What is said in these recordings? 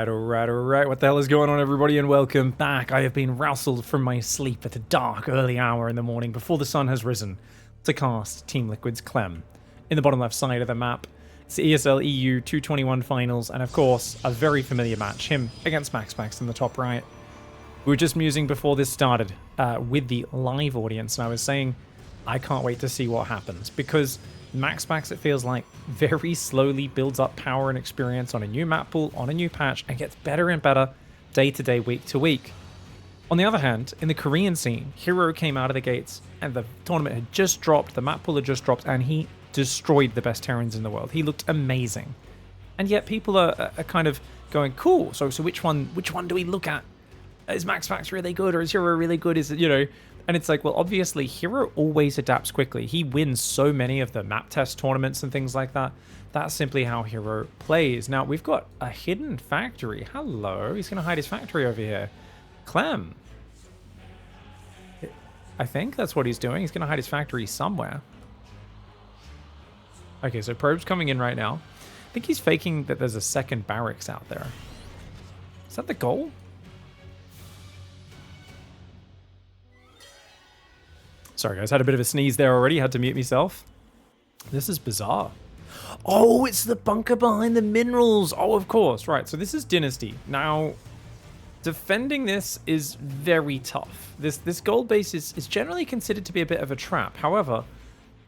Alright. What the hell is going on, everybody, and welcome back. I have been roused from my sleep at a dark, early hour in the morning before the sun has risen to cast Team Liquid's CLEM. In the bottom left side of the map, it's the ESL EU 221 finals, and of course, a very familiar match, him against MAXPAX in the top right. We were just musing before this started with the live audience, and I was saying I can't wait to see what happens, because MAXPAX, it feels like, very slowly builds up power and experience on a new map pool, on a new patch, and gets better and better day to day, week to week. On the other hand, in the Korean scene, Hero came out of the gates, and the tournament had just dropped, the map pool had just dropped, and he destroyed the best Terrans in the world. He looked amazing. And yet people are kind of going, cool, so which one do we look at? Is MAXPAX really good, or is Hero really good? Is it, you know... And it's like, well, obviously, Hero always adapts quickly. He wins so many of the map test tournaments and things like that. That's simply how Hero plays. Now, we've got a hidden factory. Hello. He's going to hide his factory over here. CLEM. I think that's what he's doing. He's going to hide his factory somewhere. Okay, so Probe's coming in right now. I think he's faking that there's a second barracks out there. Is that the goal? Sorry, guys, had a bit of a sneeze there already. Had to mute myself. This is bizarre. Oh, it's the bunker behind the minerals. Oh, of course. Right, so this is Dynasty. Now, defending this is very tough. This gold base is generally considered to be a bit of a trap. However,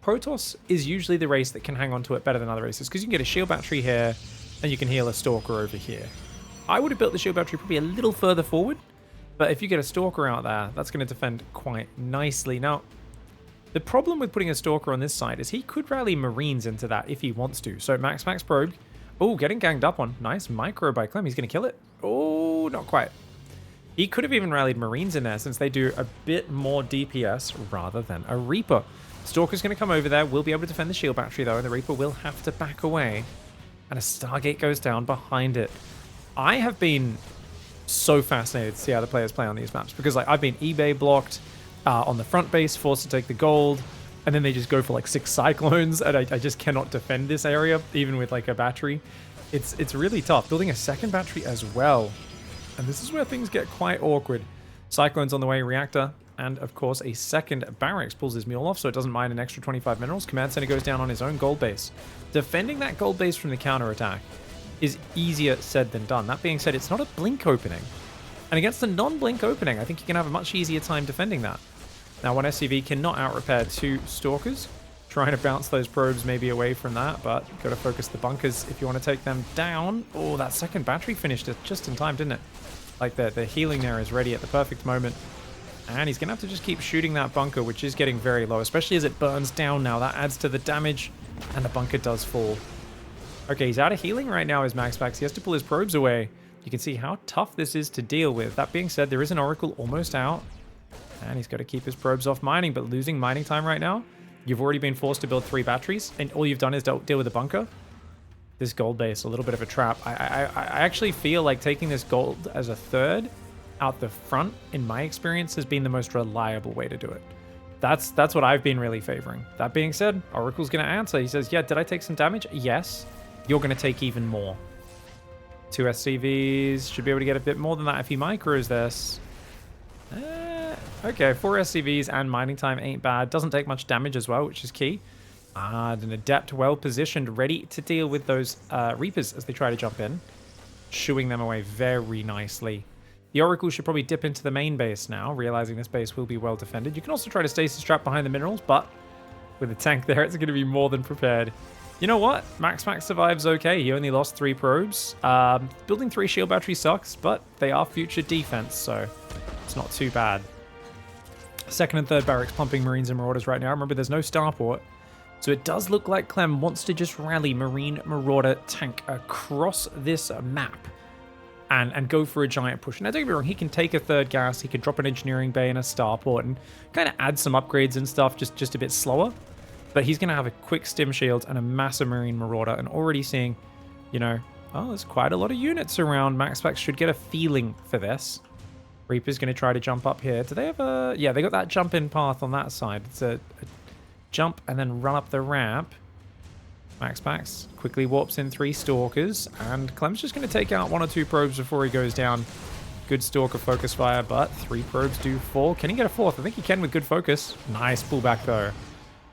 Protoss is usually the race that can hang on to it better than other races, because you can get a shield battery here, and you can heal a Stalker over here. I would have built the shield battery probably a little further forward, but if you get a Stalker out there, that's going to defend quite nicely. Now, the problem with putting a Stalker on this side is he could rally Marines into that if he wants to. So MAXPAX Probe. Oh, getting ganged up on. Nice micro by CLEM. He's going to kill it. Oh, not quite. He could have even rallied Marines in there since they do a bit more DPS rather than a Reaper. Stalker's going to come over there. We'll be able to defend the shield battery, though, and the Reaper will have to back away. And a Stargate goes down behind it. I have been so fascinated to see how the players play on these maps, because like I've been eBay blocked on the front base, forced to take the gold, and then they just go for like 6 cyclones, and I just cannot defend this area even with like a battery. It's really tough. Building a second battery as well, and this is where things get quite awkward. Cyclones on the way, reactor, and of course a second barracks pulls his mule off, so it doesn't mind an extra 25 minerals. Command center goes down on his own gold base. Defending that gold base from the counter attack is easier said than done. That being said, it's not a blink opening, and against a non-blink opening, I think you can have a much easier time defending that. Now, one SCV cannot out-repair 2 Stalkers. Trying to bounce those probes maybe away from that, but got to focus the bunkers if you want to take them down. Oh, that second battery finished it just in time, didn't it? Like, the healing there is ready at the perfect moment. And he's going to have to just keep shooting that bunker, which is getting very low, especially as it burns down now. That adds to the damage, and the bunker does fall. Okay, he's out of healing right now as MAXPAX. He has to pull his probes away. You can see how tough this is to deal with. That being said, there is an Oracle almost out. And he's got to keep his probes off mining, but losing mining time right now. You've already been forced to build 3 batteries, and all you've done is deal with the bunker. This gold base, a little bit of a trap. I actually feel like taking this gold as a third out the front, in my experience, has been the most reliable way to do it. That's what I've been really favoring. That being said, Oracle's going to answer. He says, yeah, did I take some damage? Yes. You're going to take even more. 2 SCVs. Should be able to get a bit more than that if he micros this. Okay, 4 SCVs and mining time ain't bad. Doesn't take much damage as well, which is key. And an Adept well positioned, ready to deal with those Reapers as they try to jump in. Shooing them away very nicely. The Oracle should probably dip into the main base now, realizing this base will be well defended. You can also try to stasis trap behind the minerals, but with a tank there, it's going to be more than prepared. You know what? MAXPAX survives okay. He only lost 3 probes. Building 3 shield batteries sucks, but they are future defense, so it's not too bad. Second and third barracks pumping Marines and Marauders right now. Remember, there's no starport, so it does look like CLEM wants to just rally Marine Marauder tank across this map and go for a giant push. Now, don't get me wrong, he can take a third gas, he can drop an engineering bay and a starport and kind of add some upgrades and stuff, just a bit slower. But he's going to have a quick stim shield and a massive Marine Marauder, and already seeing, you know, oh, there's quite a lot of units around. MAXPAX should get a feeling for this. Reaper's going to try to jump up here. Do they have a... Yeah, they got that jump-in path on that side. It's a jump and then run up the ramp. MAXPAX quickly warps in 3 Stalkers, and Clem's just going to take out 1 or 2 probes before he goes down. Good Stalker focus fire, but 3 probes do fall. Can he get a 4th? I think he can with good focus. Nice pullback though.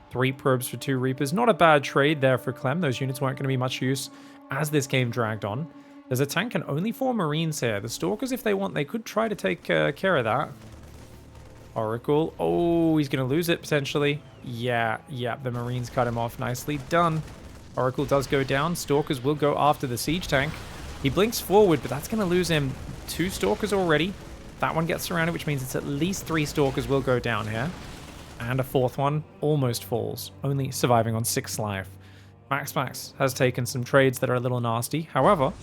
3 probes for 2 Reapers. Not a bad trade there for Clem. Those units weren't going to be much use as this game dragged on. There's a tank and only 4 Marines here. The Stalkers, if they want, they could try to take care of that. Oracle. Oh, he's going to lose it potentially. Yeah, the Marines cut him off. Nicely done. Oracle does go down. Stalkers will go after the siege tank. He blinks forward, but that's going to lose him 2 Stalkers already. That one gets surrounded, which means it's at least 3 Stalkers will go down here. And a 4th one almost falls, only surviving on 6 life. MAXPAX has taken some trades that are a little nasty. However,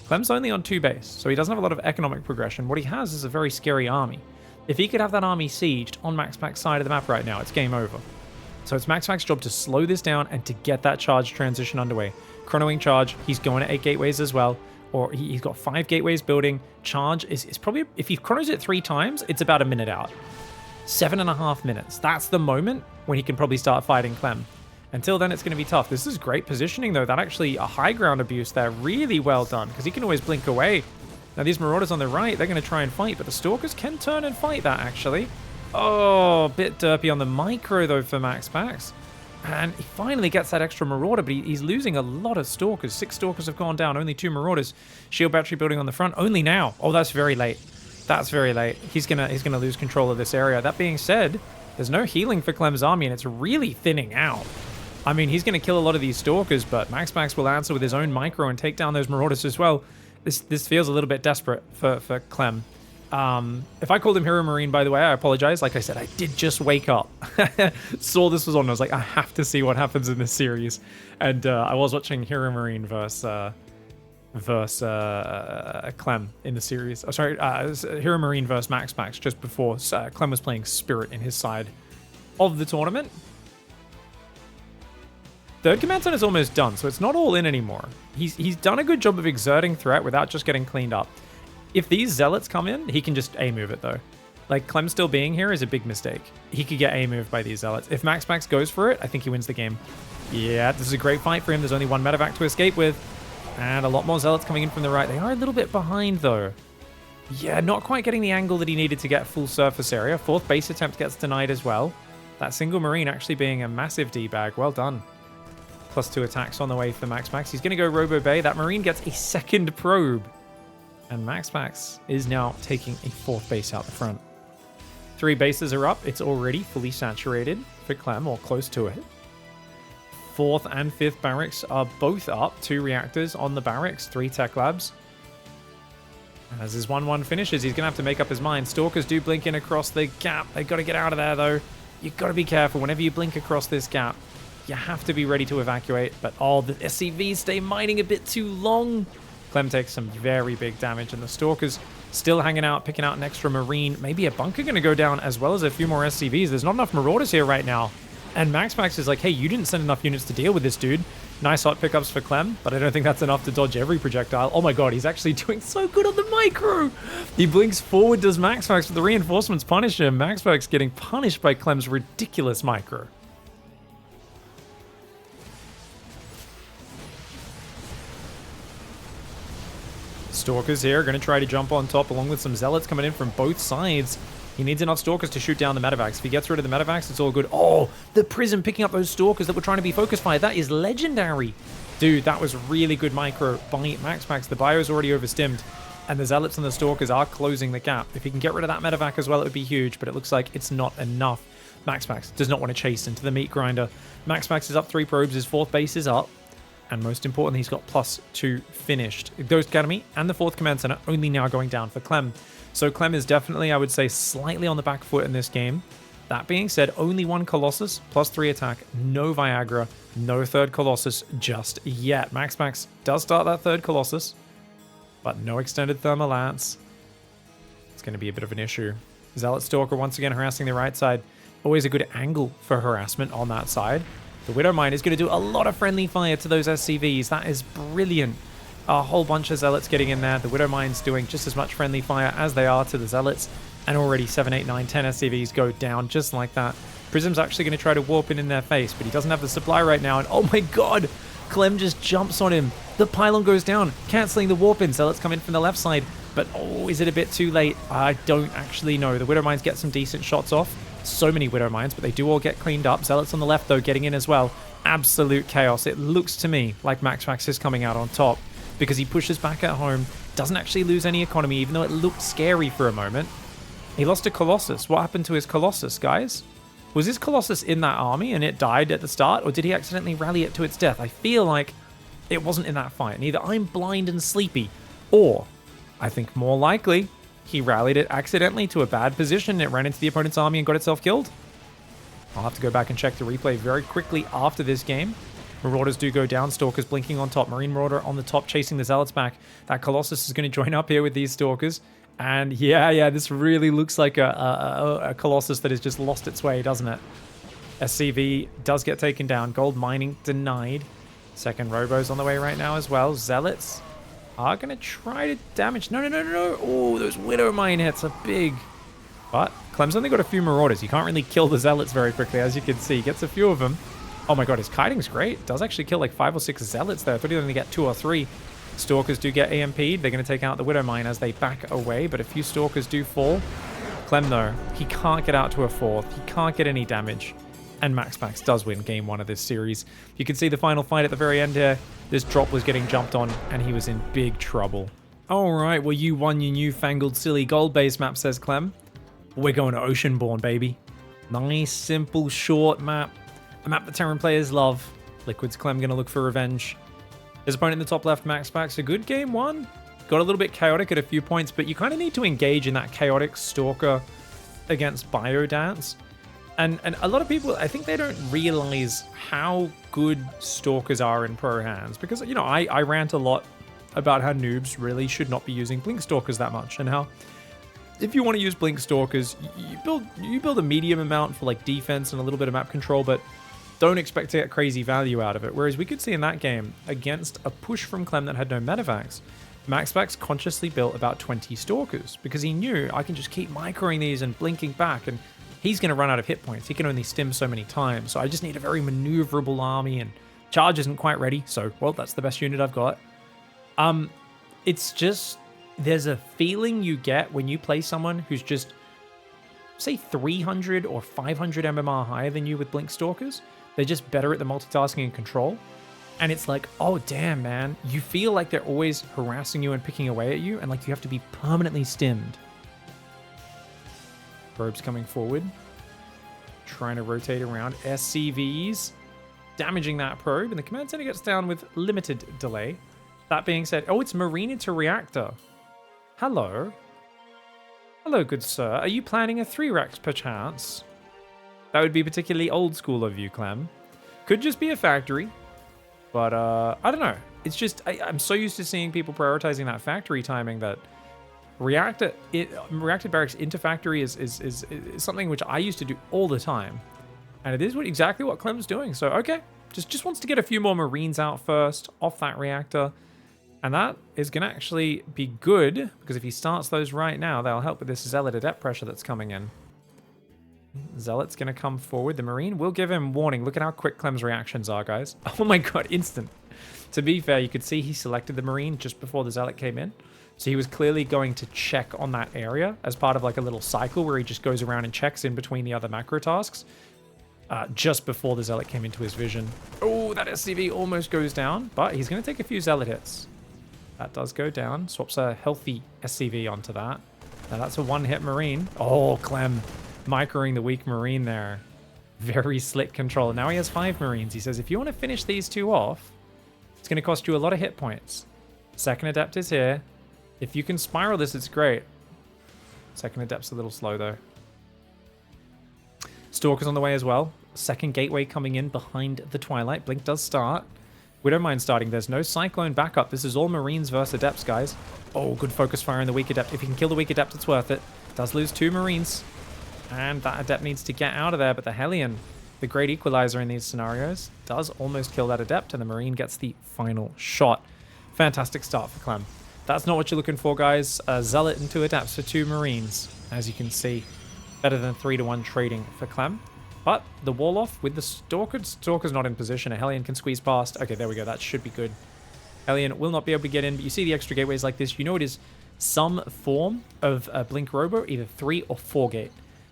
Clem's only on 2 base, so he doesn't have a lot of economic progression. What he has is a very scary army. If he could have that army sieged on MAXPAX's side of the map right now, it's game over. So it's MAXPAX's job to slow this down and to get that charge transition underway. Chronoing charge, he's going at 8 gateways as well. Or he's got 5 gateways building. Charge is probably, if he chronos it 3 times, it's about a minute out. 7.5 minutes. That's the moment when he can probably start fighting Clem. Until then, it's going to be tough. This is great positioning, though. That actually, a high ground abuse there. Really well done, because he can always blink away. Now, these Marauders on the right, they're going to try and fight, but the Stalkers can turn and fight that, actually. Oh, a bit derpy on the micro, though, for MAXPAX. And he finally gets that extra Marauder, but he's losing a lot of Stalkers. 6 Stalkers have gone down, only 2 Marauders. Shield battery building on the front, only now. Oh, that's very late. That's very late. He's gonna lose control of this area. That being said, there's no healing for Clem's army, and it's really thinning out. I mean, he's going to kill a lot of these Stalkers, but MAXPAX will answer with his own micro and take down those Marauders as well. This feels a little bit desperate for Clem. If I called him Hero Marine, by the way, I apologize. Like I said, I did just wake up. Saw this was on. I was like, I have to see what happens in this series. And I was watching Hero Marine versus Clem in the series. Oh, sorry, Hero Marine versus MAXPAX just before Clem was playing Spirit in his side of the tournament. 3rd Command Center is almost done, so it's not all in anymore. He's done a good job of exerting threat without just getting cleaned up. If these Zealots come in, he can just A-move it, though. Like, Clem still being here is a big mistake. He could get A-moved by these Zealots. If MAXPAX goes for it, I think he wins the game. Yeah, this is a great fight for him. There's only 1 medevac to escape with. And a lot more Zealots coming in from the right. They are a little bit behind, though. Yeah, not quite getting the angle that he needed to get full surface area. 4th base attempt gets denied as well. That single Marine actually being a massive D-bag. Well done. +2 attacks on the way for MAXPAX. He's going to go Robo Bay. That Marine gets a 2nd probe. And MAXPAX is now taking a 4th base out the front. 3 bases are up. It's already fully saturated for Clem, or close to it. 4th and 5th barracks are both up. 2 reactors on the barracks, 3 tech labs. As his 1-1 finishes, he's going to have to make up his mind. Stalkers do blink in across the gap. They've got to get out of there, though. You've got to be careful. Whenever you blink across this gap, you have to be ready to evacuate. But, oh, the SCVs stay mining a bit too long. Clem takes some very big damage, and the Stalkers still hanging out, picking out an extra Marine. Maybe a bunker going to go down, as well as a few more SCVs. There's not enough Marauders here right now. And MAXPAX is like, hey, you didn't send enough units to deal with this dude. Nice hot pickups for Clem, but I don't think that's enough to dodge every projectile. Oh my god, he's actually doing so good on the micro. He blinks forward, does MAXPAX, but the reinforcements punish him. MAXPAX getting punished by Clem's ridiculous micro. Stalkers here, going to try to jump on top along with some Zealots coming in from both sides. He needs enough Stalkers to shoot down the medevacs. If he gets rid of the medevacs, it's all good. Oh, the Prism picking up those Stalkers that were trying to be focus fire. That is legendary. Dude, that was really good micro by MAXPAX. The bio's already overstimmed, and the Zealots and the Stalkers are closing the gap. If he can get rid of that medevac as well, it would be huge, but it looks like it's not enough. MAXPAX does not want to chase into the meat grinder. MAXPAX is up 3 probes. His 4th base is up. And most importantly, he's got +2 finished. Ghost Academy and the 4th Command Center only now going down for Clem. So Clem is definitely, I would say, slightly on the back foot in this game. That being said, only 1 Colossus, +3 attack, no Viagra, no 3rd Colossus just yet. MAXPAX does start that 3rd Colossus, but no extended thermal lance. It's going to be a bit of an issue. Zealot Stalker once again harassing the right side. Always a good angle for harassment on that side. The Widowmine is going to do a lot of friendly fire to those SCVs. That is brilliant. A whole bunch of Zealots getting in there. The Widowmine's doing just as much friendly fire as they are to the Zealots. And already 7, 8, 9, 10 SCVs go down just like that. Prism's actually going to try to warp in their face, but he doesn't have the supply right now. And oh my god, Clem just jumps on him. The pylon goes down, cancelling the warp in. Zealots come in from the left side. But, oh, is it a bit too late? I don't actually know. The Widow Mines get some decent shots off. So many Widow Mines, but they do all get cleaned up. Zealots on the left, though, getting in as well. Absolute chaos. It looks to me like MAXPAX is coming out on top because he pushes back at home. Doesn't actually lose any economy, even though it looked scary for a moment. He lost a Colossus. What happened to his Colossus, guys? Was his Colossus in that army and it died at the start, or did he accidentally rally it to its death? I feel like it wasn't in that fight. And either I'm blind and sleepy, or I think more likely he rallied it accidentally to a bad position. It ran into the opponent's army and got itself killed. I'll have to go back and check the replay very quickly after this game. Marauders do go down. Stalkers blinking on top. Marine Marauder on the top chasing the Zealots back. That Colossus is going to join up here with these Stalkers. And yeah, this really looks like a Colossus that has just lost its way, doesn't it? SCV does get taken down. Gold mining denied. Second Robo's on the way right now as well. Zealots are going to try to damage. No. Oh, those Widow Mine hits are big. But Clem's only got a few Marauders. You can't really kill the Zealots very quickly, as you can see. He gets a few of them. Oh my god, his kiting's great. Does actually kill like 5 or 6 Zealots there. I thought he'd only get 2 or 3. Stalkers do get AMP'd. They're going to take out the Widow Mine as they back away, but a few Stalkers do fall. Clem, though, he can't get out to a 4th. He can't get any damage. And MAXPAX does win game 1 of this series. You can see the final fight at the very end here. This drop was getting jumped on, and he was in big trouble. Alright, well, you won your newfangled silly gold base map, says Clem. We're going to Oceanborn, baby. Nice, simple, short map. A map that Terran players love. Liquid's Clem going to look for revenge. His opponent in the top left, MAXPAX, a good game 1. Got a little bit chaotic at a few points, but you kind of need to engage in that chaotic Stalker against Biodance. And a lot of people, I think they don't realize how good Stalkers are in pro hands. Because, you know, I rant a lot about how noobs really should not be using Blink Stalkers that much. And how, if you want to use Blink Stalkers, you build a medium amount for like defense and a little bit of map control, but don't expect to get crazy value out of it. Whereas we could see in that game, against a push from Clem that had no medevacs, MAXPAX consciously built about 20 Stalkers because he knew I can just keep microing these and blinking back, and he's going to run out of hit points. He can only stim so many times, so I just need a very maneuverable army, and charge isn't quite ready, so, well, that's the best unit I've got. It's just, there's a feeling you get when you play someone who's just, say, 300 or 500 MMR higher than you with Blink Stalkers. They're just better at the multitasking and control. And it's like, oh, damn, man. You feel like they're always harassing you and picking away at you, and like you have to be permanently stimmed. Probes coming forward. Trying to rotate around. SCVs damaging that probe, and the command center gets down with limited delay. That being said, oh, it's Marine into Reactor. Hello. Hello, good sir. Are you planning a 3-Rex perchance? That would be particularly old school of you, Clem. Could just be a factory. But, I don't know. It's just, I'm so used to seeing people prioritizing that factory timing that reacted barracks into factory is something which I used to do all the time. And it is exactly what Clem's doing. So, okay. Just wants to get a few more Marines out first off that reactor. And that is going to actually be good, because if he starts those right now, they'll help with this Zealot adept pressure that's coming in. Zealot's going to come forward. The Marine will give him warning. Look at how quick Clem's reactions are, guys. Oh my god, instant. To be fair, you could see he selected the Marine just before the Zealot came in. So he was clearly going to check on that area as part of like a little cycle where he just goes around and checks in between the other macro tasks. Just before the Zealot came into his vision. Oh, that SCV almost goes down, but he's going to take a few Zealot hits. That does go down. Swaps a healthy SCV onto that. Now that's a one-hit Marine. Oh, Clem. Microing the weak Marine there. Very slick control. Now he has 5 Marines. He says, if you want to finish these 2 off, it's going to cost you a lot of hit points. Second Adept is here. If you can spiral this, it's great. Second Adept's a little slow, though. Stalker's on the way as well. Second Gateway coming in behind the Twilight. Blink does start. Widow Mine starting. There's no Cyclone backup. This is all Marines versus Adepts, guys. Oh, good focus fire on the weak Adept. If you can kill the weak Adept, it's worth it. Does lose 2 Marines. And that Adept needs to get out of there, but the Hellion, the great equalizer in these scenarios, does almost kill that Adept, and the Marine gets the final shot. Fantastic start for Clem. That's not what you're looking for, guys. Zealot into Adepts for 2 Marines, as you can see. Better than 3-to-1 trading for Clem. But the wall off with the Stalker. Stalker's not in position. A Hellion can squeeze past. Okay, there we go. That should be good. Hellion will not be able to get in, but you see the extra gateways like this. You know it is some form of a Blink Robo, either 3 or 4 gate.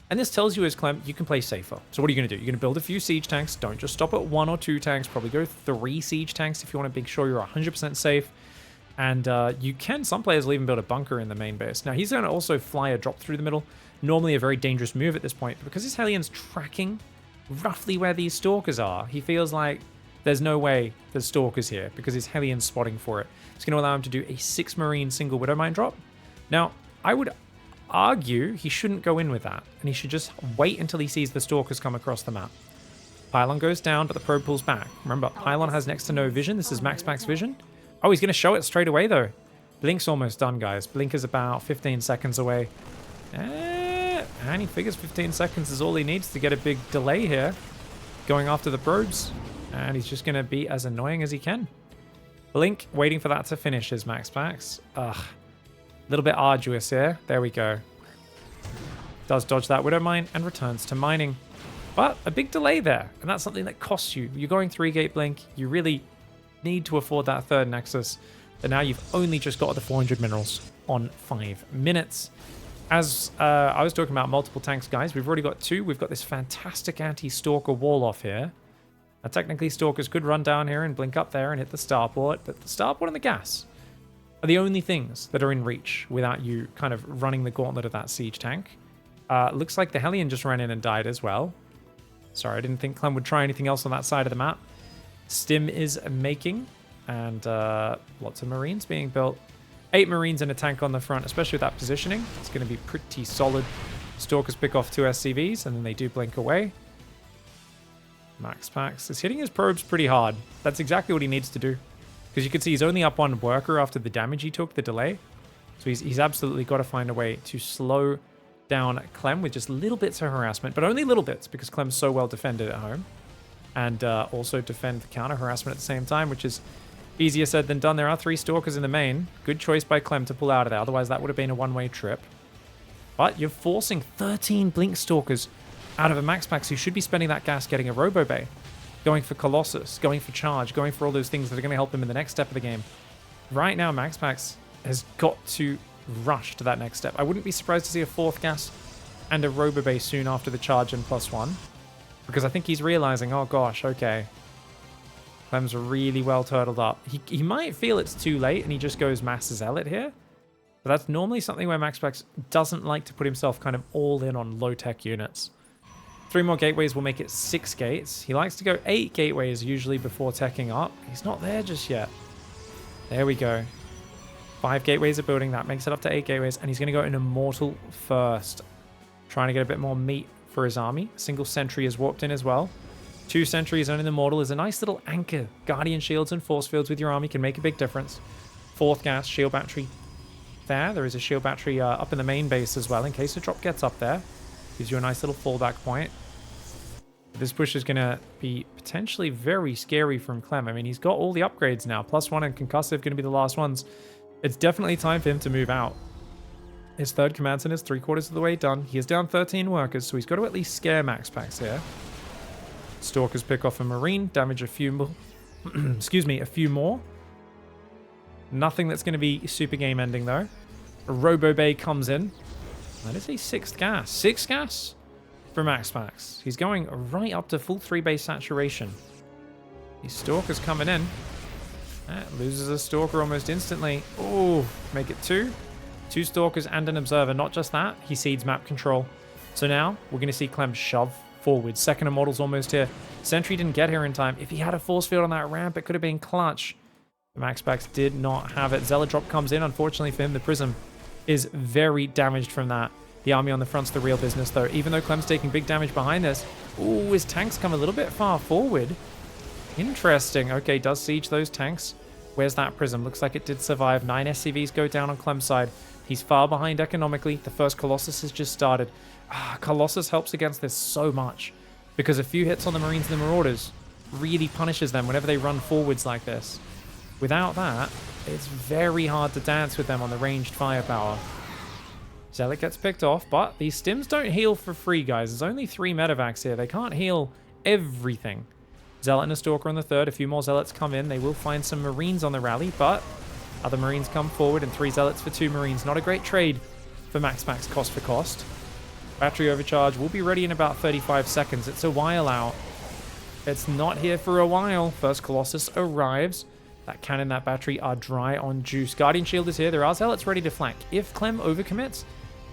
And this tells you as Clem, you can play safer. So what are you going to do? You're going to build a few siege tanks. Don't just stop at 1 or 2 tanks. Probably go 3 siege tanks if you want to make sure you're 100% safe. And you can, some players will even build a bunker in the main base. Now he's going to also fly a drop through the middle. Normally a very dangerous move at this point. But because his Hellion's tracking roughly where these Stalkers are, he feels like there's no way there's Stalkers here because his Hellion's spotting for it. It's going to allow him to do a 6 Marine single Widowmine drop. Now, I would argue he shouldn't go in with that, and he should just wait until he sees the Stalkers come across the map. Pylon goes down, but the probe pulls back. Remember, Pylon has next to no vision. This is MAXPAX vision. Oh, he's going to show it straight away, though. Blink's almost done, guys. Blink is about 15 seconds away. And he figures 15 seconds is all he needs to get a big delay here. Going after the probes. And he's just going to be as annoying as he can. Blink waiting for that to finish his MAXPAX. Ugh. A little bit arduous here. There we go. Does dodge that Widowmine and returns to mining. But a big delay there. And that's something that costs you. You're going 3-gate Blink. You really need to afford that third Nexus. But now you've only just got the 400 minerals on 5 minutes. As I was talking about multiple tanks, guys, we've already got 2. We've got this fantastic anti-Stalker wall off here. Now, technically, Stalkers could run down here and blink up there and hit the starport, but the starport and the gas are the only things that are in reach without you kind of running the gauntlet of that siege tank. Looks like the Hellion just ran in and died as well. Sorry, I didn't think Clem would try anything else on that side of the map. Stim is making, and lots of Marines being built. 8 Marines and a tank on the front, especially with that positioning. It's going to be pretty solid. Stalkers pick off 2 SCVs, and then they do blink away. MAXPAX is hitting his probes pretty hard. That's exactly what he needs to do. Because you can see he's only up 1 worker after the damage he took, the delay. So he's absolutely got to find a way to slow down Clem with just little bits of harassment, but only little bits because Clem's so well defended at home. And also defend the counter harassment at the same time, which is easier said than done. There are 3 Stalkers in the main. Good choice by Clem to pull out of there. Otherwise, that would have been a one-way trip. But you're forcing 13 Blink Stalkers out of a MAXPAX who should be spending that gas getting a Robo Bay. Going for Colossus, going for Charge, going for all those things that are going to help him in the next step of the game. Right now, MAXPAX has got to rush to that next step. I wouldn't be surprised to see a 4th gas and a Robo Bay soon after the Charge and +1. Because I think he's realizing, oh gosh, okay. Clem's really well turtled up. He might feel it's too late and he just goes Mass Zealot here. But that's normally something where MAXPAX doesn't like to put himself kind of all in on low-tech units. 3 more gateways will make it 6 gates. He likes to go 8 gateways usually before teching up. He's not there just yet. There we go. 5 gateways are building. That makes it up to 8 gateways. And he's going to go an Immortal first. Trying to get a bit more meat for his army. A single sentry is warped in as well. 2 sentries on an Immortal is a nice little anchor. Guardian shields and force fields with your army can make a big difference. 4th gas, shield battery there. There is a shield battery up in the main base as well in case the drop gets up there. Gives you a nice little fallback point. This push is going to be potentially very scary from Clem. I mean, he's got all the upgrades now. +1 and concussive going to be the last ones. It's definitely time for him to move out. His 3rd command center is 3/4 of the way done. He is down 13 workers, so he's got to at least scare MAXPAX here. Stalkers pick off a Marine, damage a few more. Excuse me, a few more. Nothing that's going to be super game ending though. A Robo Bay comes in. That is a 6th gas. 6 gas for MAXPAX. He's going right up to full 3-base saturation. These Stalkers coming in. Loses a Stalker almost instantly. Oh, make it 2. 2 Stalkers and an Observer. Not just that, he cedes map control. So now we're going to see Clem shove forward. 2nd Immortal's almost here. Sentry didn't get here in time. If he had a force field on that ramp, it could have been clutch. MAXPAX did not have it. Zealot drop comes in. Unfortunately for him, the Prism is very damaged from that. The army on the front's the real business, though. Even though Clem's taking big damage behind this. Ooh, his tanks come a little bit far forward. Interesting. Okay, does siege those tanks. Where's that Prism? Looks like it did survive. 9 SCVs go down on Clem's side. He's far behind economically. The first Colossus has just started. Colossus helps against this so much. Because a few hits on the Marines and the Marauders really punishes them whenever they run forwards like this. Without that, it's very hard to dance with them on the ranged firepower. Zealot gets picked off, but these stims don't heal for free, guys. There's only 3 medevacs here. They can't heal everything. Zealot and a Stalker on the third. A few more Zealots come in. They will find some Marines on the rally, but other Marines come forward and 3 Zealots for 2 Marines. Not a great trade for MAXPAX cost for cost. Battery overcharge will be ready in about 35 seconds. It's a while out. It's not here for a while. First Colossus arrives. That cannon, that battery are dry on juice. Guardian Shield is here. There are Zealots ready to flank. If CLEM overcommits,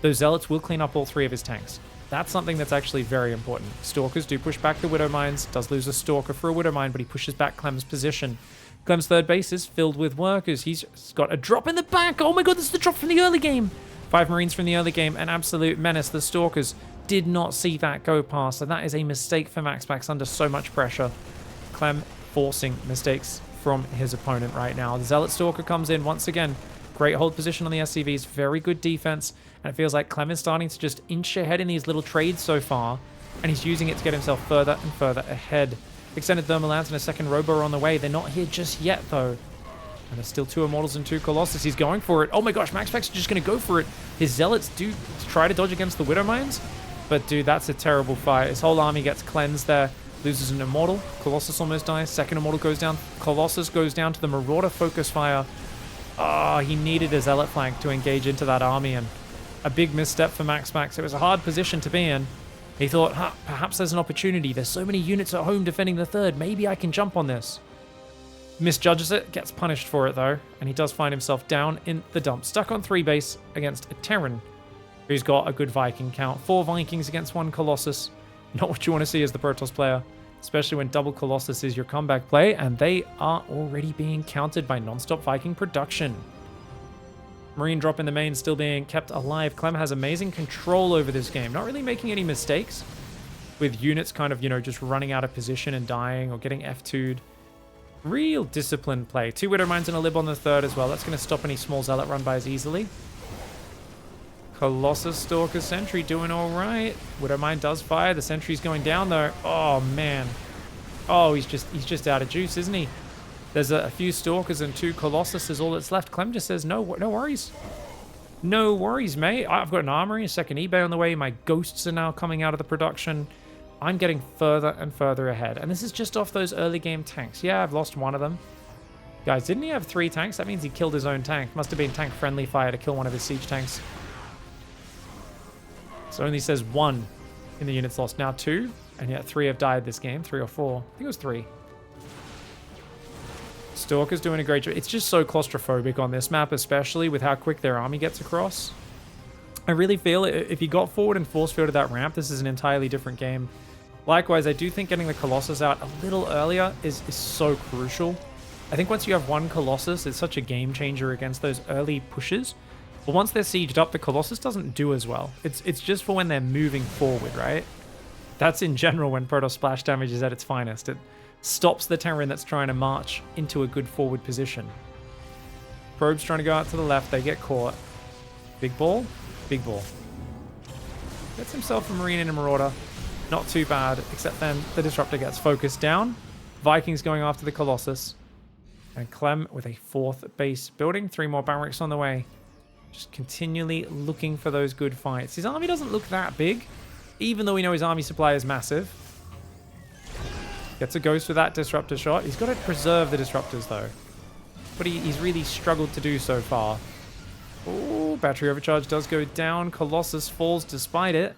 those Zealots will clean up all 3 of his tanks. That's something that's actually very important. Stalkers do push back the Widow Mines. Does lose a Stalker for a Widow Mine, but he pushes back CLEM's position. CLEM's third base is filled with workers. He's got a drop in the back. Oh my god, this is the drop from the early game. 5 Marines from the early game. An absolute menace. The Stalkers did not see that go past, and that is a mistake for MAXPAX under so much pressure. CLEM forcing mistakes from his opponent right now. The Zealot Stalker comes in once again. Great hold position on the SCVs. Very good defense. And it feels like CLEM is starting to just inch ahead in these little trades so far. And he's using it to get himself further and further ahead. Extended Thermal Lance and a second Robo are on the way. They're not here just yet, though. And there's still 2 Immortals and 2 Colossus. He's going for it. Oh my gosh, MAXPAX is just going to go for it. His Zealots do try to dodge against the Widow Mines. But dude, that's a terrible fight. His whole army gets cleansed there. Loses an Immortal. Colossus almost dies. Second Immortal goes down. Colossus goes down to the Marauder Focus Fire. Oh, he needed a Zealot flank to engage into that army, and a big misstep for MAXPAX. It was a hard position to be in. He thought, perhaps there's an opportunity. There's so many units at home defending the third. Maybe I can jump on this. Misjudges it, gets punished for it though, and he does find himself down in the dump. Stuck on 3 base against a Terran who's got a good Viking count. 4 Vikings against 1 Colossus. Not what you want to see as the Protoss player, especially when double Colossus is your comeback play, and they are already being countered by non-stop Viking production. Marine drop in the main still being kept alive. CLEM has amazing control over this game, not really making any mistakes with units kind of, you know, just running out of position and dying or getting F2'd. Real disciplined play. 2 Widow Mines and a Lib on the third as well. That's going to stop any small Zealot run bys easily. Colossus Stalker Sentry doing all right. Widow Mine does fire. The Sentry's going down though. Oh man. Oh, he's just out of juice, isn't he? There's a few Stalkers and 2 Colossus is all that's left. CLEM just says, no worries. No worries, mate. I've got an armory, a second eBay on the way. My ghosts are now coming out of the production. I'm getting further and further ahead. And this is just off those early game tanks. Yeah, I've lost 1 of them. Guys, didn't he have 3 tanks? That means he killed his own tank. Must have been tank friendly fire to kill one of his siege tanks. So it only says 1 in the units lost. Now 2, and yet 3 have died this game. 3 or 4. I think it was 3. Stalker's doing a great job. It's just so claustrophobic on this map, especially with how quick their army gets across. I really feel if he got forward and force fielded that ramp, this is an entirely different game. Likewise, I do think getting the Colossus out a little earlier is so crucial. I think once you have 1 Colossus, it's such a game changer against those early pushes. But once they're sieged up, the Colossus doesn't do as well. It's just for when they're moving forward, right? That's in general when Protoss splash damage is at its finest. It stops the Terran that's trying to march into a good forward position. Probes trying to go out to the left. They get caught. Big ball. Big ball. Gets himself a Marine and a Marauder. Not too bad, except then the Disruptor gets focused down. Vikings going after the Colossus. And CLEM with a 4th base building. 3 more barracks on the way. Just continually looking for those good fights. His army doesn't look that big, even though we know his army supply is massive. Gets a ghost with that Disruptor shot. He's got to preserve the Disruptors, though. But he's really struggled to do so far. Oh, battery overcharge does go down. Colossus falls despite it.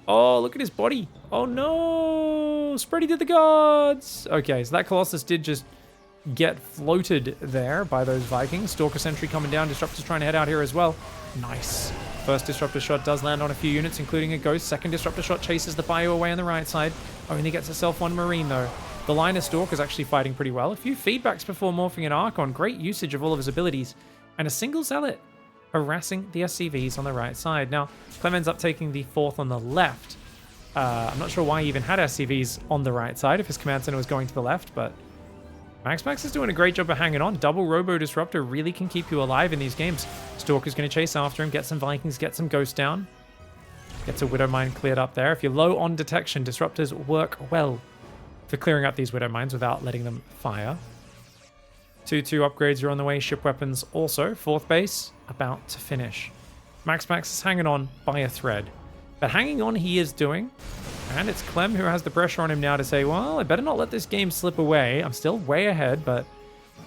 Oh, look at his body. Oh, no. Spready to the gods. Okay, so that Colossus did just get floated there by those Vikings. Stalker Sentry coming down. Disruptor's trying to head out here as well. Nice. First Disruptor shot does land on a few units, including a ghost. Second Disruptor shot chases the bio away on the right side. Only gets herself 1 Marine, though. The line of Stalker's actually fighting pretty well. A few feedbacks before morphing an Archon. Great usage of all of his abilities. And a single Zealot harassing the SCVs on the right side. Now, Clem ends up taking the 4th on the left. I'm not sure why he even had SCVs on the right side if his command center was going to the left, but MAXPAX is doing a great job of hanging on. Double Robo Disruptor really can keep you alive in these games. Stalker's going to chase after him, get some Vikings, get some Ghosts down. Gets a Widow Mine cleared up there. If you're low on detection, Disruptors work well for clearing up these Widow Mines without letting them fire. 2-2 upgrades are on the way. Ship weapons also. 4th base about to finish. MAXPAX is hanging on by a thread. But hanging on he is doing. And it's Clem who has the pressure on him now to say, well, I better not let this game slip away. I'm still way ahead, but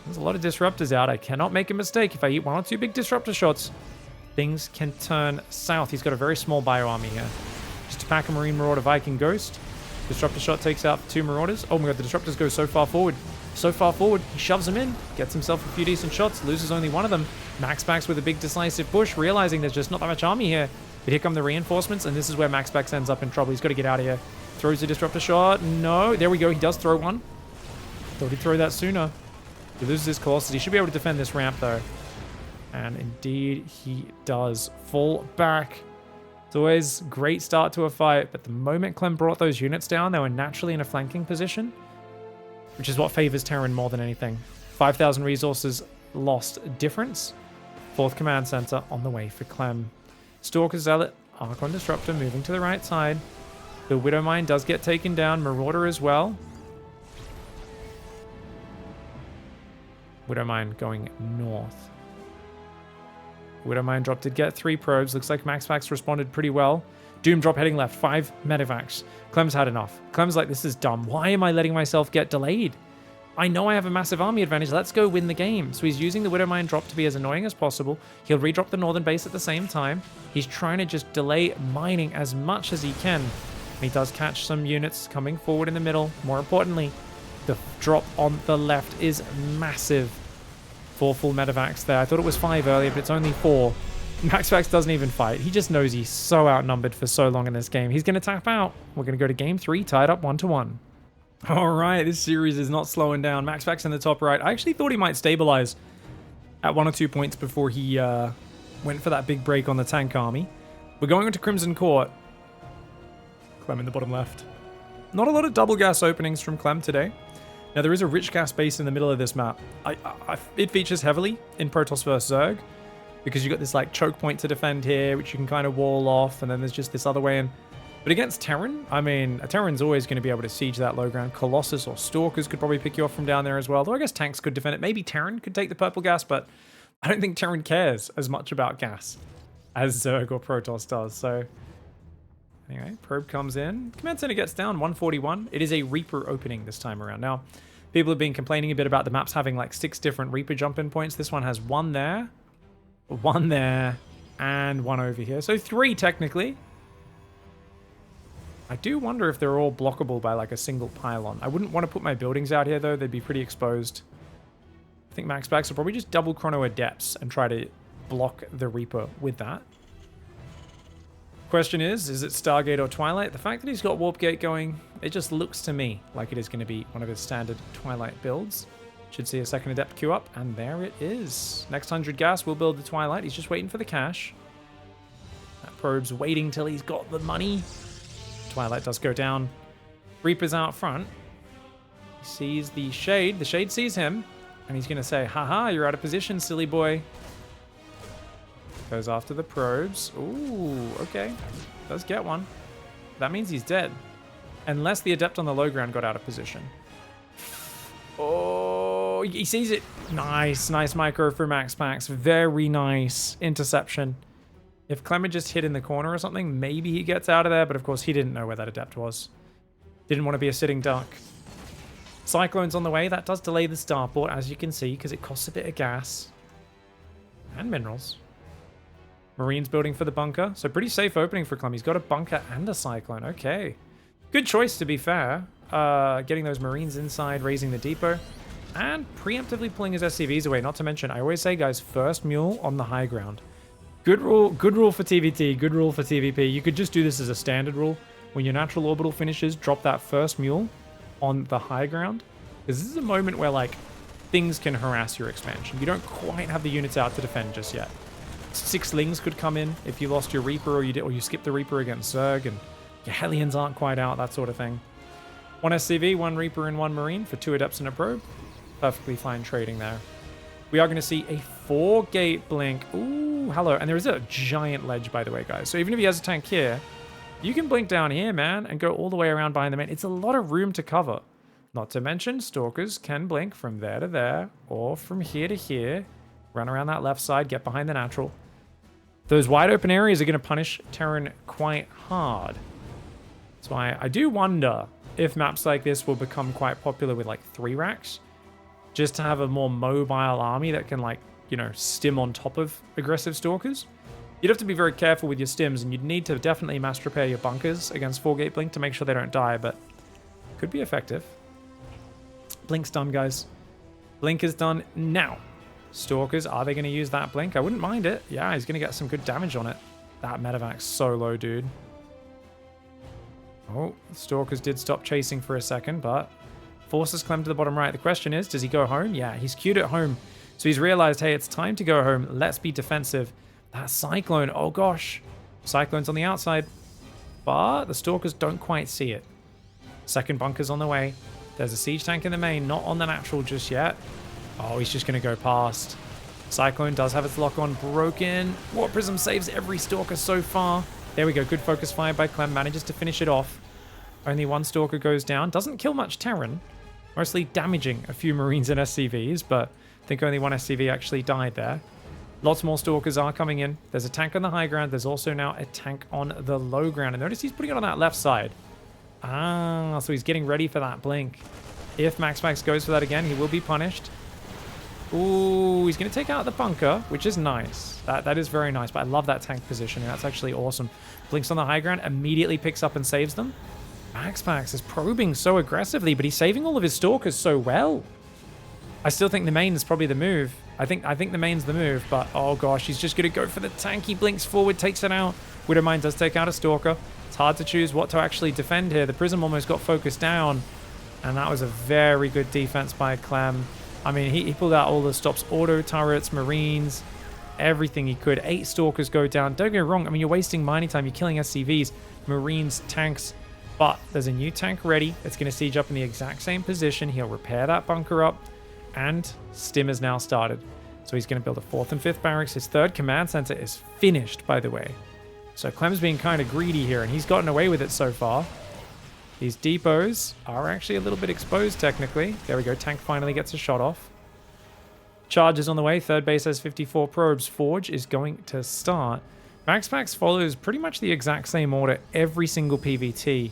there's a lot of disruptors out. I cannot make a mistake. If I eat 1 or 2 big disruptor shots, things can turn south. He's got a very small bio army here. Just to pack a Marine Marauder Viking Ghost. Disruptor shot takes out 2 Marauders. Oh my god, the disruptors go so far forward. So far forward, he shoves them in, gets himself a few decent shots, loses only 1 of them. MAXPAX with a big decisive push, realizing there's just not that much army here. But here come the reinforcements, and this is where MAXPAX ends up in trouble. He's got to get out of here. Throws a disruptor shot. No, there we go. He does throw one. Thought he'd throw that sooner. He loses his Colossus. He should be able to defend this ramp, though. And indeed, he does. Fall back. It's always a great start to a fight, but the moment Clem brought those units down, they were naturally in a flanking position, which is what favors Terran more than anything. 5,000 resources lost difference. 4th command center on the way for Clem. Stalker Zealot, Archon Disruptor moving to the right side. The Widowmine does get taken down. Marauder as well. Widowmine going north. Widowmine drop did get 3 probes. Looks like MAXPAX responded pretty well. Doom drop heading left. 5 medevacs. Clem's had enough. Clem's like, this is dumb. Why am I letting myself get delayed? I know I have a massive army advantage. Let's go win the game. So he's using the Widowmine drop to be as annoying as possible. He'll redrop the northern base at the same time. He's trying to just delay mining as much as he can. And he does catch some units coming forward in the middle. More importantly, the drop on the left is massive. 4 full medevacs there. I thought it was 5 earlier, but it's only 4. MAXPAX doesn't even fight. He just knows he's so outnumbered for so long in this game. He's going to tap out. We're going to go to game 3, tied up 1-1. All right, this series is not slowing down. MAXPAX in the top right. I actually thought he might stabilize at 1 or 2 points before he went for that big break on the tank army. We're going into Crimson Court. Clem in the bottom left. Not a lot of double gas openings from Clem today. Now, there is a rich gas base in the middle of this map. It features heavily in Protoss vs. Zerg, because you've got this like choke point to defend here, which you can kind of wall off, and then there's just this other way in. But against Terran, I mean, a Terran's always going to be able to siege that low ground. Colossus or Stalkers could probably pick you off from down there as well, though I guess tanks could defend it. Maybe Terran could take the purple gas, but I don't think Terran cares as much about gas as Zerg or Protoss does. So anyway, probe comes in. Command center gets down, 141. It is a Reaper opening this time around. Now, people have been complaining a bit about the maps having like 6 different Reaper jump-in points. This one has 1 there, 1 there, and 1 over here. So 3 technically. I do wonder if they're all blockable by like a single pylon. I wouldn't want to put my buildings out here though. They'd be pretty exposed. I think MAXPAX will probably just double Chrono Adepts and try to block the Reaper with that. Question is it Stargate or Twilight? The fact that he's got Warp Gate going, it just looks to me like it is going to be one of his standard Twilight builds. Should see a second Adept queue up, and there it is. Next 100 gas, we'll build the Twilight. He's just waiting for the cash. That probe's waiting till he's got the money. Twilight does go down. Reaper's out front. He sees the Shade. The Shade sees him, and he's going to say, haha, you're out of position, silly boy. Goes after the probes. Ooh, okay. Does get one. That means he's dead. Unless the Adept on the low ground got out of position. Oh, he sees it. Nice, nice micro for MAXPAX. Very nice interception. If Clem had just hit in the corner or something, maybe he gets out of there, but of course he didn't know where that Adept was. Didn't want to be a sitting duck. Cyclone's on the way. That does delay the starport, as you can see, because it costs a bit of gas. And minerals. Marines building for the bunker. So pretty safe opening for Clem. He's got a bunker and a Cyclone. Okay. Good choice, to be fair. Getting those Marines inside, raising the depot, and preemptively pulling his SCVs away. Not to mention, I always say, guys, first mule on the high ground. Good rule for TVT, good rule for TVP. You could just do this as a standard rule. When your natural orbital finishes, drop that first mule on the high ground. Because this is a moment where, like, things can harass your expansion. You don't quite have the units out to defend just yet. 6 slings could come in if you lost your Reaper or you skipped the Reaper against Zerg and your Hellions aren't quite out, that sort of thing. 1 SCV, 1 Reaper, and 1 Marine for 2 Adepts and a Probe. Perfectly fine trading there. We are going to see a 4-gate blink. Ooh, hello. And there is a giant ledge, by the way, guys. So even if he has a tank here, you can blink down here, man, and go all the way around behind the main. It's a lot of room to cover. Not to mention, Stalkers can blink from there to there, or from here to here. Run around that left side, get behind the natural. those wide open areas are going to punish Terran quite hard. So I do wonder if maps like this will become quite popular with like 3 racks, just to have a more mobile army that can, like, you know, stim on top of aggressive stalkers. You'd have to be very careful with your stims, and you'd need to definitely mass repair your bunkers against 4-gate blink to make sure they don't die, but could be effective. Blink's done, guys. Blink is done now. Stalkers, are they going to use that blink? I wouldn't mind it. Yeah, he's going to get some good damage on it. That medevac's so low, dude. Oh, Stalkers did stop chasing for a second, but forces CLEM to the bottom right. The question is, does he go home? Yeah, he's queued at home. So he's realized, hey, it's time to go home. Let's be defensive. That Cyclone, oh gosh. Cyclone's on the outside, but the Stalkers don't quite see it. Second bunker's on the way. There's a siege tank in the main, not on the natural just yet. Oh, he's just going to go past. Cyclone does have its lock on broken. Warp Prism saves every Stalker so far. There we go. Good focus fire by CLEM. Manages to finish it off. Only one Stalker goes down. Doesn't kill much Terran. Mostly damaging a few Marines and SCVs, but I think only one SCV actually died there. Lots more Stalkers are coming in. There's a tank on the high ground. There's also now a tank on the low ground. And notice he's putting it on that left side. Ah, so he's getting ready for that blink. If MAXPAX goes for that again, he will be punished. Ooh, he's going to take out the bunker, which is nice. That is very nice, but I love that tank positioning. That's actually awesome. Blinks on the high ground, immediately picks up and saves them. MAXPAX is probing so aggressively, but he's saving all of his Stalkers so well. I still think the main is probably the move. I think the main's the move, but oh gosh, he's just going to go for the tank. He blinks forward, takes it out. Widowmine does take out a Stalker. It's hard to choose what to actually defend here. The Prism almost got focused down, and that was a very good defense by CLEM. I mean, he pulled out all the stops, auto turrets, Marines, everything he could. 8 Stalkers go down. Don't get me wrong. I mean, you're wasting mining time. You're killing SCVs, Marines, tanks. But there's a new tank ready. It's going to siege up in the exact same position. He'll repair that bunker up. And Stim has now started. So he's going to build a 4th and 5th barracks. His 3rd command center is finished, by the way. So CLEM's being kind of greedy here, and he's gotten away with it so far. These depots are actually a little bit exposed, technically. There we go. Tank finally gets a shot off. Charge is on the way. 3rd base has 54 probes. Forge is going to start. MAXPAX follows pretty much the exact same order every single PVT.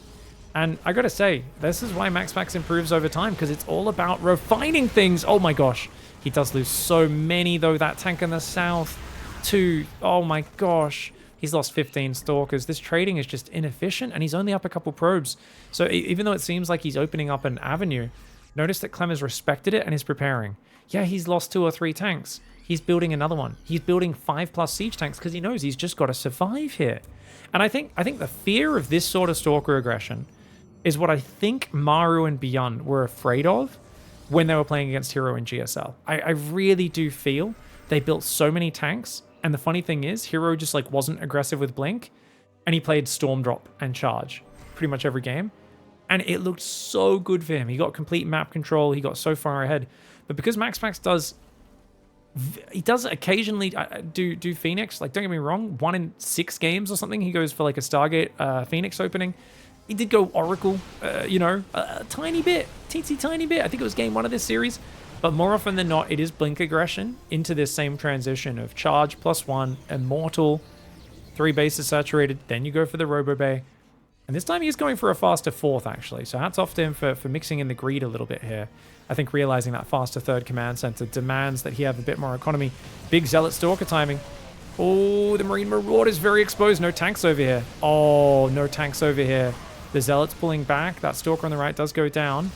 And I gotta say, this is why MAXPAX improves over time, because it's all about refining things. Oh my gosh. He does lose so many, though. That tank in the south, 2. Oh my gosh. He's lost 15 Stalkers. This trading is just inefficient, and he's only up a couple probes. So even though it seems like he's opening up an avenue, notice that CLEM has respected it and is preparing. Yeah, he's lost 2 or 3 tanks. He's building another one. He's building 5+ siege tanks because he knows he's just got to survive here. And I think the fear of this sort of Stalker aggression is what I think Maru and Beyond were afraid of when they were playing against Hero and GSL. I really do feel they built so many tanks. And the funny thing is, Hero just like wasn't aggressive with Blink, and he played Storm Drop and Charge pretty much every game. And it looked so good for him. He got complete map control. He got so far ahead. But because MAXPAX does occasionally do Phoenix. Like, don't get me wrong, 1 in 6 games or something, he goes for like a Stargate Phoenix opening. He did go Oracle, a tiny bit, teensy tiny bit. I think it was game 1 of this series. But more often than not, it is Blink aggression into this same transition of Charge +1, Immortal, 3 bases saturated, then you go for the Robo Bay. And this time he's going for a faster 4th, actually. So hats off to him for mixing in the greed a little bit here. I think realizing that faster 3rd command center demands that he have a bit more economy. Big Zealot Stalker timing. Oh, the Marine Marauder is very exposed. No tanks over here. Oh, no tanks over here. The Zealot's pulling back. That Stalker on the right does go down.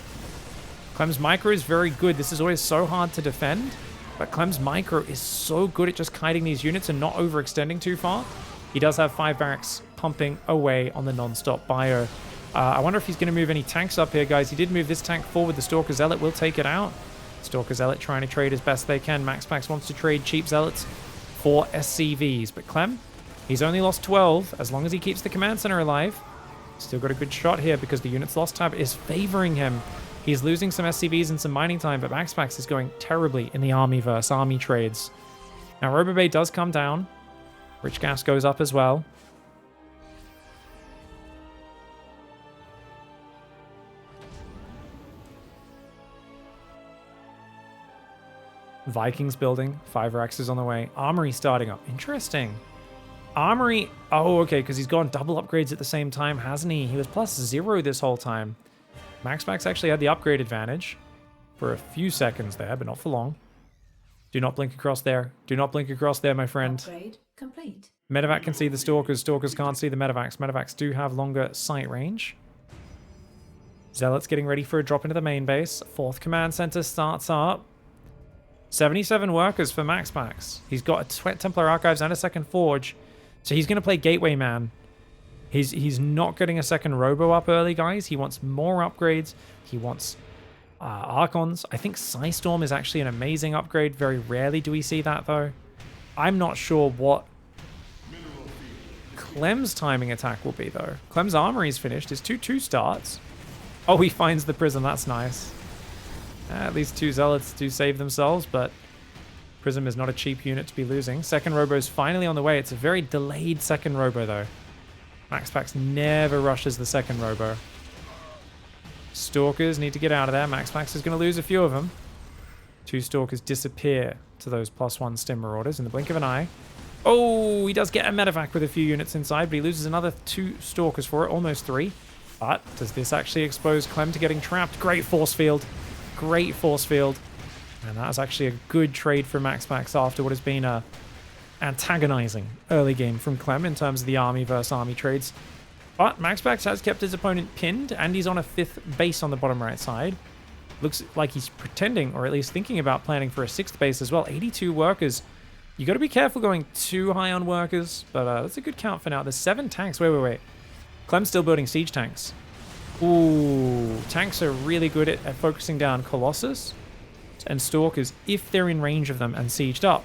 CLEM's micro is very good. This is always so hard to defend, but CLEM's micro is so good at just kiting these units and not overextending too far. He does have 5 barracks pumping away on the non-stop bio. I wonder if he's going to move any tanks up here, guys. He did move this tank forward. The Stalker Zealot will take it out. Stalker Zealot trying to trade as best they can. MAXPAX wants to trade cheap Zealots for SCVs, but CLEM, he's only lost 12. As long as he keeps the command center alive, still got a good shot here because the unit's lost tab is favoring him. He's losing some SCVs and some mining time, but MAXPAX is going terribly in the army versus army trades. Now, Robo Bay does come down. Rich Gas goes up as well. Vikings building. 5 racks is on the way. Armory starting up. Interesting. Armory. Oh, okay, because he's gone double upgrades at the same time, hasn't he? He was +0 this whole time. MAXPAX actually had the upgrade advantage for a few seconds there, but not for long. Do not blink across there. Do not blink across there, my friend. Upgrade complete. Medevac can see the Stalkers. Stalkers can't see the Medevacs. Medevacs do have longer sight range. Zealots getting ready for a drop into the main base. 4th command center starts up. 77 workers for MAXPAX. He's got a Templar Archives and a second Forge. So he's going to play Gateway Man. He's not getting a second Robo up early, guys. He wants more upgrades. He wants Archons. I think Psystorm is actually an amazing upgrade. Very rarely do we see that, though. I'm not sure what Clem's timing attack will be, though. Clem's Armory is finished. His 2-2 starts. Oh, he finds the Prism. That's nice. At least 2 Zealots do save themselves, but Prism is not a cheap unit to be losing. Second Robo is finally on the way. It's a very delayed second Robo, though. MAXPAX never rushes the second Robo. Stalkers need to get out of there. MAXPAX is going to lose a few of them. 2 Stalkers disappear to those +1 Stim Marauders in the blink of an eye. Oh, he does get a Medevac with a few units inside, but he loses another 2 Stalkers for it, almost 3. But does this actually expose Clem to getting trapped? Great force field. Great force field. And that was actually a good trade for MAXPAX after what has been a antagonizing early game from Clem in terms of the army versus army trades. But MAXPAX has kept his opponent pinned, and he's on a 5th base on the bottom right side. Looks like he's pretending, or at least thinking about planning for a 6th base as well. 82 workers. You got to be careful going too high on workers, but that's a good count for now. There's 7 tanks. Wait. Clem's still building siege tanks. Ooh, tanks are really good at focusing down Colossus and Stalkers if they're in range of them and sieged up.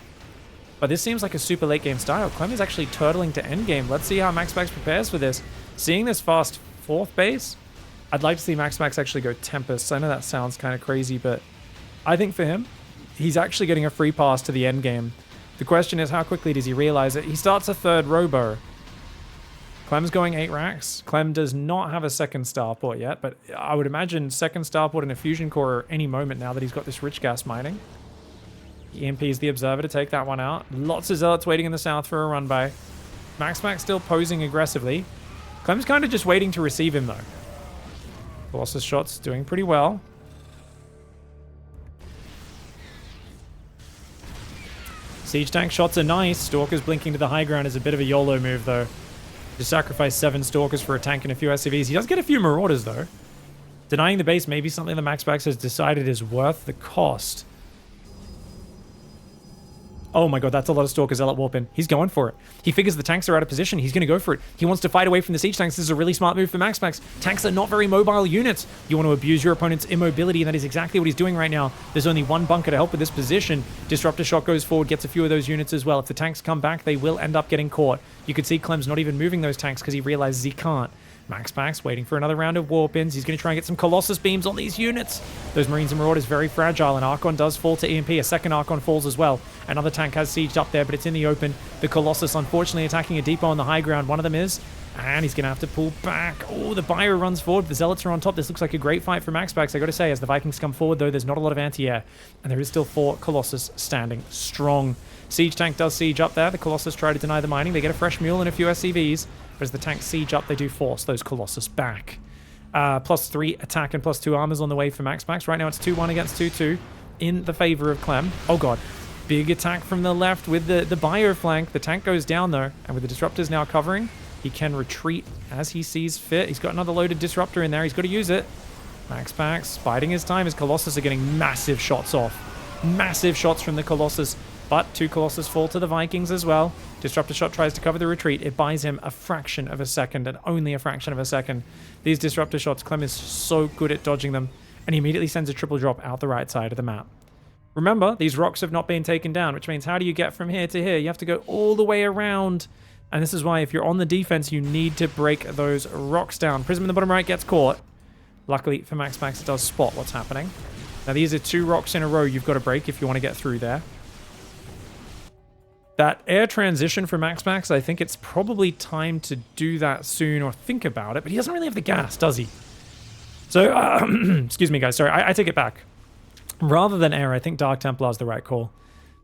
But this seems like a super late game style. Clem is actually turtling to endgame. Let's see how MAXPAX prepares for this. Seeing this fast 4th base, I'd like to see MAXPAX actually go Tempest. I know that sounds kind of crazy, but I think for him, he's actually getting a free pass to the endgame. The question is, how quickly does he realize it? He starts a 3rd Robo. Clem's going 8 racks. Clem does not have a second starport yet, but I would imagine second starport and a fusion core any moment now that he's got this rich gas mining. EMP's the Observer to take that one out. Lots of Zealots waiting in the south for a run by. MAXPAX still posing aggressively. Clem's kind of just waiting to receive him, though. Colossus shots doing pretty well. Siege tank shots are nice. Stalkers blinking to the high ground is a bit of a YOLO move, though. To sacrifice 7 Stalkers for a tank and a few SCVs. He does get a few Marauders, though. Denying the base may be something that MAXPAX has decided is worth the cost. Oh my god, that's a lot of Stalkers Zealot warp in. He's going for it. He figures the tanks are out of position. He's going to go for it. He wants to fight away from the siege tanks. This is a really smart move for MAXPAX. Tanks are not very mobile units. You want to abuse your opponent's immobility, and that is exactly what he's doing right now. There's only 1 bunker to help with this position. Disruptor shot goes forward, gets a few of those units as well. If the tanks come back, they will end up getting caught. You could see Clem's not even moving those tanks because he realizes he can't. MAXPAX waiting for another round of warp-ins. He's going to try and get some Colossus beams on these units. Those Marines and Marauders very fragile, and Archon does fall to EMP. A second Archon falls as well. Another tank has sieged up there, but it's in the open. The Colossus unfortunately attacking a depot on the high ground. One of them is, and he's going to have to pull back. Oh, the Bio runs forward. The Zealots are on top. This looks like a great fight for MAXPAX, I got to say. As the Vikings come forward, though, there's not a lot of anti-air, and there is still 4 Colossus standing strong. Siege tank does siege up there. The Colossus try to deny the mining. They get a fresh mule and a few SCVs. But as the tanks siege up, they do force those Colossus back. +3 attack and +2 armors on the way for MAXPAX. Right now it's 2-1 against 2-2 in the favor of Clem. Oh god. Big attack from the left with the bio flank. The tank goes down though. And with the disruptors now covering, he can retreat as he sees fit. He's got another loaded disruptor in there. He's got to use it. MAXPAX biding his time as Colossus are getting massive shots off. Massive shots from the Colossus. But 2 Colossus fall to the Vikings as well. Disruptor shot tries to cover the retreat. It buys him a fraction of a second, and only a fraction of a second. These disruptor shots, Clem is so good at dodging them, and he immediately sends a triple drop out the right side of the map. Remember, these rocks have not been taken down, which means how do you get from here to here? You have to go all the way around. And this is why if you're on the defense, you need to break those rocks down. Prism in the bottom right gets caught. Luckily for MAXPAX, it does spot what's happening. Now these are 2 rocks in a row you've got to break if you want to get through there. That air transition for MAXPAX, I think it's probably time to do that soon or think about it, but he doesn't really have the gas, does he? So, excuse me guys, sorry, I take it back. Rather than air, I think Dark Templar is the right call.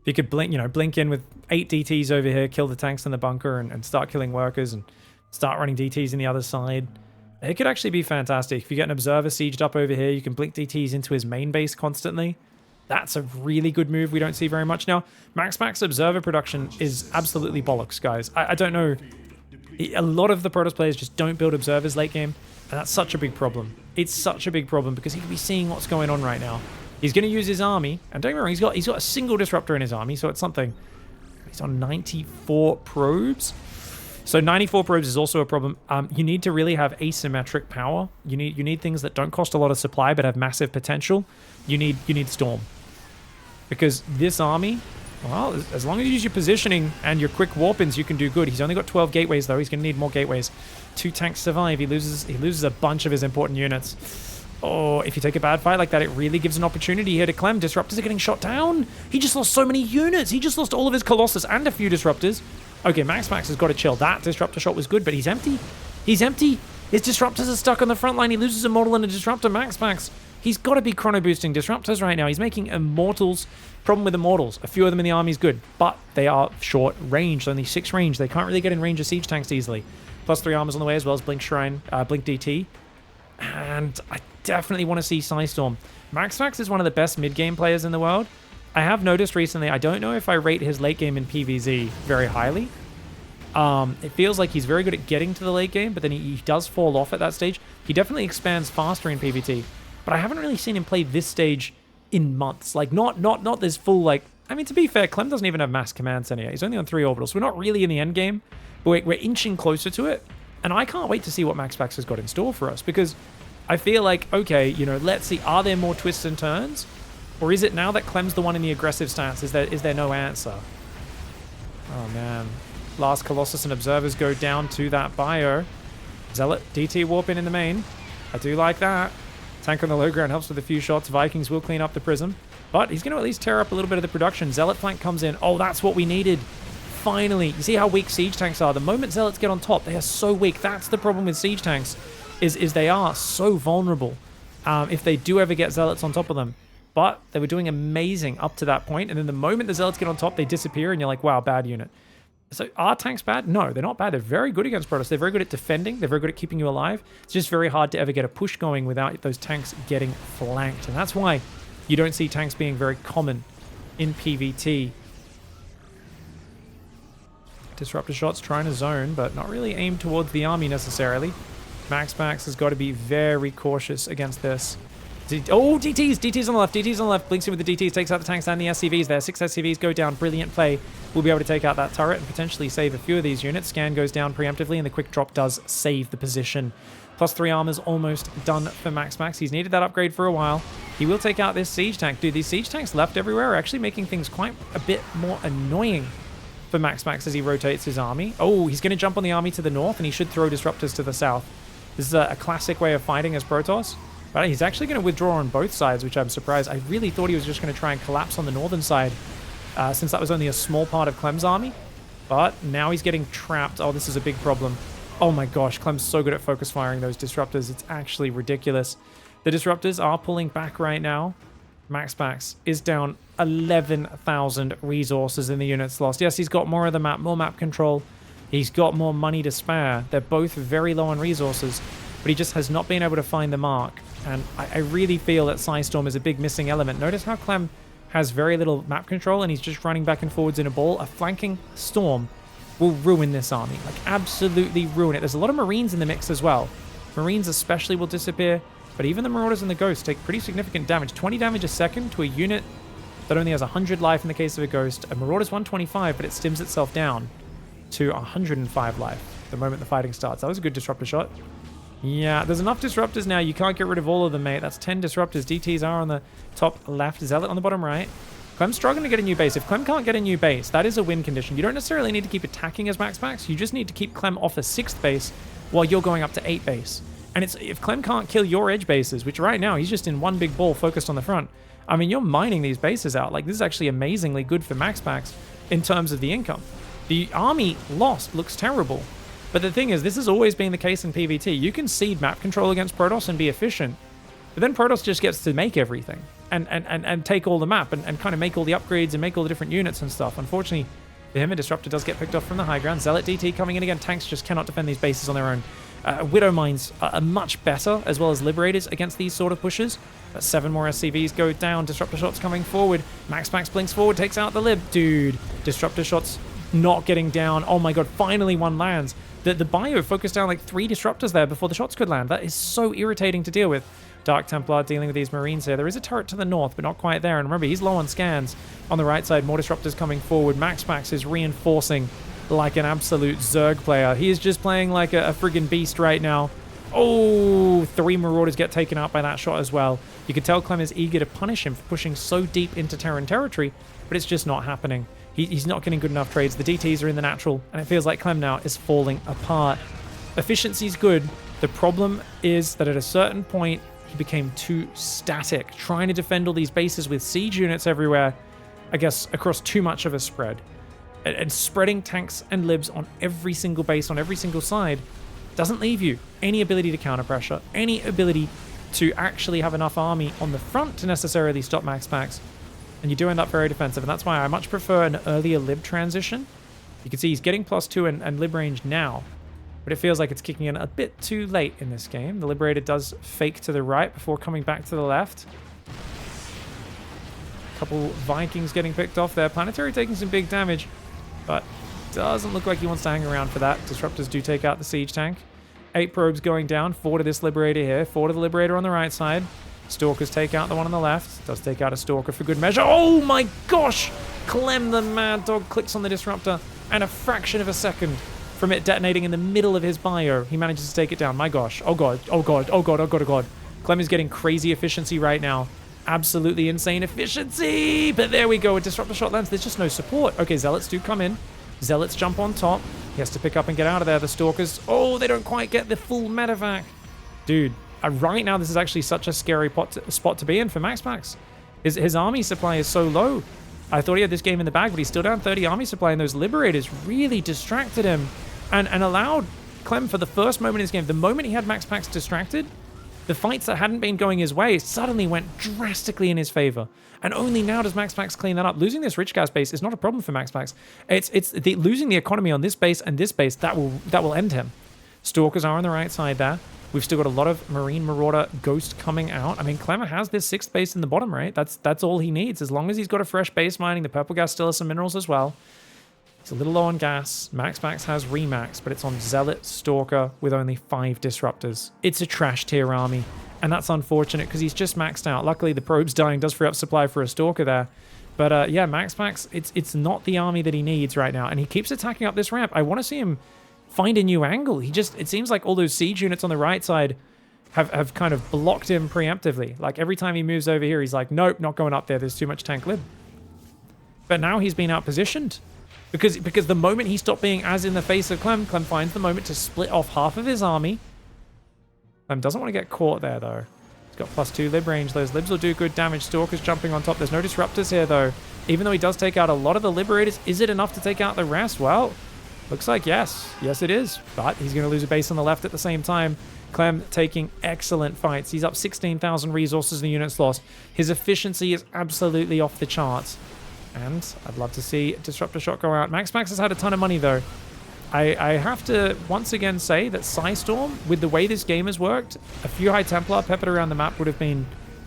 If you could blink, you know, blink in with 8 DTs over here, kill the tanks in the bunker, and start killing workers and start running DTs in the other side, it could actually be fantastic. If you get an observer sieged up over here, you can blink DTs into his main base constantly. That's a really good move we don't see very much now. MAXPAX observer production is absolutely bollocks, guys. I don't know. A lot of the Protoss players just don't build observers late game, and that's such a big problem. It's such a big problem because he could be seeing what's going on right now. He's going to use his army, and don't get me wrong, he's got a single disruptor in his army, so it's something. He's on 94 probes. So 94 probes is also a problem. You need to really have asymmetric power. You need things that don't cost a lot of supply but have massive potential. You need Storm. Because this army, well, as long as you use your positioning and your quick warp-ins, you can do good. He's only got 12 gateways though. He's going to need more gateways. 2 tanks survive. He loses a bunch of his important units. Oh, if you take a bad fight like that, it really gives an opportunity here to CLEM. Disruptors are getting shot down. He just lost so many units. He just lost all of his Colossus and a few disruptors. Okay, MAXPAX has got to chill. That disruptor shot was good, but he's empty. He's empty. His disruptors are stuck on the front line. He loses a mortal and a disruptor. MAXPAX, he's got to be chrono boosting disruptors right now. He's making immortals. Problem with immortals, a few of them in the army is good, but they are short range, only 6 range. They can't really get in range of siege tanks easily. +3 armors on the way, as well as Blink Shrine, Blink DT. And I definitely want to see Psystorm. MAXPAX is one of the best mid-game players in the world. I have noticed recently, I don't know if I rate his late game in PvZ very highly. It feels like he's very good at getting to the late game, but then he does fall off at that stage. He definitely expands faster in PvT, but I haven't really seen him play this stage in months. Like, not this full, like... I mean, to be fair, CLEM doesn't even have mass command center yet. He's only on 3 orbitals. We're not really in the end game, but we're inching closer to it. And I can't wait to see what MAXPAX has got in store for us, because I feel like, okay, you know, let's see, are there more twists and turns? Or is it now that CLEM's the one in the aggressive stance? Is there no answer? Oh, man. Last Colossus and Observers go down to that bio. Zealot, DT warp in the main. I do like that. Tank on the low ground helps with a few shots. Vikings will clean up the prism. But he's going to at least tear up a little bit of the production. Zealot flank comes in. Oh, that's what we needed. Finally. You see how weak siege tanks are? The moment Zealots get on top, they are so weak. That's the problem with siege tanks, is they are so vulnerable if they do ever get Zealots on top of them. But they were doing amazing up to that point, and then the moment the Zealots get on top, they disappear, and you're like, wow, bad unit. So are tanks bad? No, they're not bad. They're very good against Protoss. They're very good at defending. They're very good at keeping you alive. It's just very hard to ever get a push going without those tanks getting flanked. And that's why you don't see tanks being very common in PvT. Disruptor shots trying to zone, but not really aimed towards the army necessarily. MAXPAX has got to be very cautious against this. Oh, DTs! DTs on the left, DTs on the left. Blinks in with the DTs, takes out the tanks and the SCVs there. 6 SCVs go down. Brilliant play. We'll be able to take out that turret and potentially save a few of these units. Scan goes down preemptively, and the quick drop does save the position. +3 armor's almost done for MAXPAX. He's needed that upgrade for a while. He will take out this siege tank. Dude, these siege tanks left everywhere are actually making things quite a bit more annoying for MAXPAX as he rotates his army. Oh, he's going to jump on the army to the north, and he should throw disruptors to the south. This is a classic way of fighting as Protoss. But he's actually going to withdraw on both sides, which I'm surprised. I really thought he was just going to try and collapse on the northern side, since that was only a small part of CLEM's army. But now he's getting trapped. Oh, this is a big problem. Oh my gosh, CLEM's so good at focus firing those disruptors. It's actually ridiculous. The disruptors are pulling back right now. MAXPAX is down 11,000 resources in the units lost. Yes, he's got more of the map, more map control. He's got more money to spare. They're both very low on resources, but he just has not been able to find the mark. And I really feel that Psystorm is a big missing element. Notice how CLEM has very little map control, and he's just running back and forwards in a ball. A flanking Storm will ruin this army. Like, absolutely ruin it. There's a lot of Marines in the mix as well. Marines especially will disappear, but even the Marauders and the Ghosts take pretty significant damage. 20 damage a second to a unit that only has 100 life in the case of a Ghost. A Marauder's 125, but it stims itself down to 105 life the moment the fighting starts. That was a good disruptor shot. Yeah, there's enough disruptors now. You can't get rid of all of them, mate. That's 10 disruptors. DTs are on the top left. Zealot on the bottom right. CLEM's struggling to get a new base. If CLEM can't get a new base, that is a win condition. You don't necessarily need to keep attacking as MAXPAX. You just need to keep CLEM off a 6th base while you're going up to 8 base. And it's if CLEM can't kill your edge bases, which right now he's just in one big ball focused on the front, I mean, you're mining these bases out. Like, this is actually amazingly good for MAXPAX in terms of the income. The army lost looks terrible. But the thing is, this has always been the case in PvT. You can cede map control against Protoss and be efficient, but then Protoss just gets to make everything. and take all the map and kind of make all the upgrades and make all the different units and stuff. Unfortunately, for him, a Disruptor does get picked off from the high ground. Zealot DT coming in again. Tanks just cannot defend these bases on their own. Widow Mines are much better, as well as Liberators against these sort of pushes. 7 more SCVs go down. Disruptor shots coming forward. MAXPAX blinks forward, takes out the Lib. Dude, Disruptor shots not getting down. Oh my god, finally one lands. The bio focused down like 3 Disruptors there before the shots could land. That is so irritating to deal with. Dark Templar dealing with these Marines here. There is a turret to the north, but not quite there. And remember, he's low on scans. On the right side, more Disruptors coming forward. MAXPAX is reinforcing like an absolute Zerg player. He is just playing like a friggin' beast right now. Oh, 3 Marauders get taken out by that shot as well. You can tell Clem is eager to punish him for pushing so deep into Terran territory, but it's just not happening. He's not getting good enough trades. The DTs are in the natural, and it feels like Clem now is falling apart. Efficiency's good. The problem is that at a certain point, he became too static, trying to defend all these bases with siege units everywhere, I guess, across too much of a spread. And spreading tanks and libs on every single base, on every single side, doesn't leave you any ability to counter pressure, any ability to actually have enough army on the front to necessarily stop MAXPAX. And you do end up very defensive, and that's why I much prefer an earlier lib transition. You can see he's getting +2 and lib range now, but it feels like it's kicking in a bit too late in this game. The Liberator does fake to the right before coming back to the left. A couple Vikings getting picked off there. Planetary taking some big damage, but doesn't look like he wants to hang around for that. Disruptors do take out the siege tank. 8 probes going down. 4 to this Liberator here. 4 to the Liberator on the right side. Stalkers take out the one on the left. Does take out a Stalker for good measure. Oh my gosh! Clem the Mad Dog clicks on the Disruptor, and a fraction of a second from it detonating in the middle of his bio, he manages to take it down. My gosh. Oh god. Oh god. Oh god. Oh god. Oh god. Clem is getting crazy efficiency right now. Absolutely insane efficiency! But there we go. A Disruptor shot lands. There's just no support. Okay, Zealots do come in. Zealots jump on top. He has to pick up and get out of there. The Stalkers, oh, they don't quite get the full medevac. Dude, right now this is actually such a scary spot to be in for MAXPAX. His army supply is so low. I thought he had this game in the bag, but he's still down 30 army supply, and those Liberators really distracted him and allowed Clem for the first moment in his game. The moment he had MAXPAX distracted, the fights that hadn't been going his way suddenly went drastically in his favor. And only now does MAXPAX clean that up. Losing this rich gas base is not a problem for MAXPAX. It's losing the economy on this base and this base that will end him. Stalkers are on the right side there. We've still got a lot of Marine Marauder Ghost coming out. I mean, Clemmer has this 6th base in the bottom, right? That's all he needs. As long as he's got a fresh base mining, the purple gas still has some minerals as well. He's a little low on gas. MAXPAX has Remax, but it's on Zealot Stalker with only 5 Disruptors. It's a trash tier army, and that's unfortunate because he's just maxed out. Luckily, the probes dying does free up supply for a Stalker there. But yeah, MAXPAX, it's not the army that he needs right now, and he keeps attacking up this ramp. I want to see him find a new angle. It seems like all those siege units on the right side have kind of blocked him preemptively. Like every time he moves over here, he's like, nope, not going up there. There's too much tank lib. But now he's been outpositioned. Because the moment he stopped being as in the face of Clem finds the moment to split off half of his army. Clem doesn't want to get caught there, though. He's got +2 lib range. Those libs will do good damage. Stalker's jumping on top. There's no Disruptors here, though. Even though he does take out a lot of the Liberators, is it enough to take out the rest? Well, looks like yes. Yes, it is. But he's going to lose a base on the left at the same time. Clem taking excellent fights. He's up 16,000 resources in the units lost. His efficiency is absolutely off the charts. And I'd love to see Disruptor Shot go out. MAXPAX has had a ton of money, though. I have to once again say that Psystorm, with the way this game has worked, a few High Templar peppered around the map would have been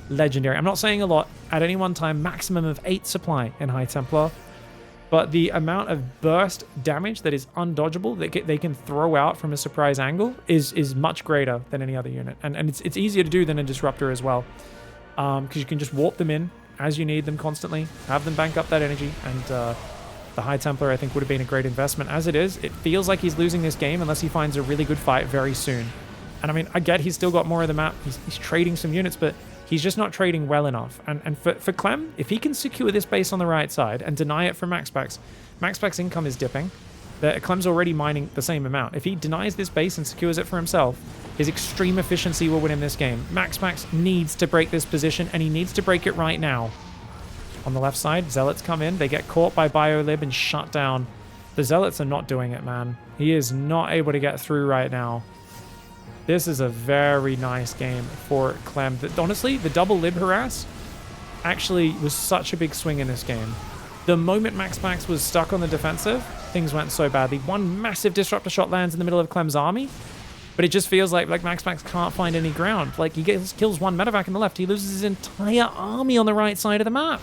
legendary. I'm not saying a lot. At any one time, maximum of 8 supply in High Templar. But the amount of burst damage that is undodgeable, that they can throw out from a surprise angle, is much greater than any other unit. And it's easier to do than a Disruptor as well. Because you can just warp them in as you need them constantly, have them bank up that energy, and the High Templar, I think, would have been a great investment. As it is, it feels like he's losing this game unless he finds a really good fight very soon. And I mean, I get he's still got more of the map, he's trading some units, but he's just not trading well enough. And for Clem, if he can secure this base on the right side and deny it for MAXPAX, MAXPAX income is dipping. Clem's already mining the same amount. If he denies this base and secures it for himself, his extreme efficiency will win him this game. MAXPAX needs to break this position, and he needs to break it right now. On the left side, Zealots come in. They get caught by BioLib and shut down. The Zealots are not doing it, man. He is not able to get through right now. This is a very nice game for Clem. Honestly, the double Lib harass actually was such a big swing in this game. The moment MAXPAX was stuck on the defensive, things went so badly. One massive disruptor shot lands in the middle of Clem's army, but it just feels like MAXPAX can't find any ground. Like, he kills one medevac on the left, he loses his entire army on the right side of the map.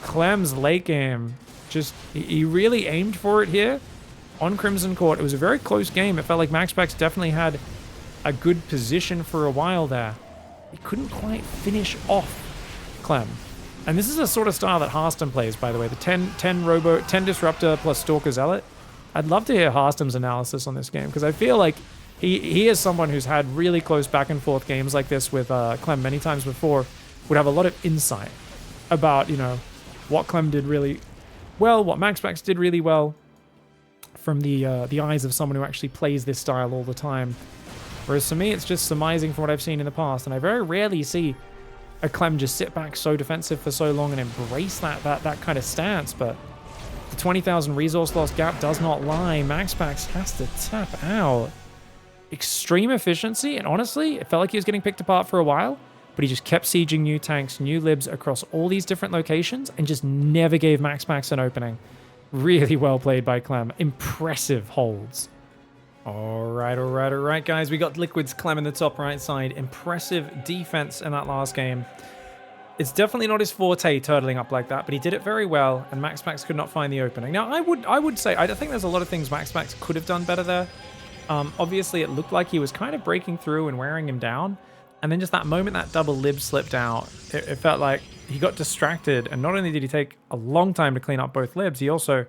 Clem's late game, just, he really aimed for it here on Crimson Court. It was a very close game. It felt like MAXPAX definitely had a good position for a while there. He couldn't quite finish off Clem. And this is a sort of style that Harstem plays, by the way. The 10 Disruptor plus Stalker Zealot. I'd love to hear Harstem's analysis on this game, because I feel like he is someone who's had really close back and forth games like this with Clem many times before, would have a lot of insight about, you know, what Clem did really well, what MAXPAX did really well, from the eyes of someone who actually plays this style all the time. Whereas for me, it's just surmising from what I've seen in the past, and I very rarely see a Clem just sit back so defensive for so long and embrace that kind of stance. But the 20,000 resource loss gap does not lie. MAXPAX has to tap out. Extreme efficiency, and honestly, it felt like he was getting picked apart for a while, but he just kept sieging new tanks, new libs across all these different locations, and just never gave MAXPAX an opening. Really well played by Clem. Impressive holds. All right, guys. We got Liquid's Clem in the top right side. Impressive defense in that last game. It's definitely not his forte, turtling up like that, but he did it very well, and MAXPAX could not find the opening. Now, I would say, I think there's a lot of things MAXPAX could have done better there. Obviously, it looked like he was kind of breaking through and wearing him down, and then just that moment that double lib slipped out, it felt like he got distracted, and not only did he take a long time to clean up both libs, he also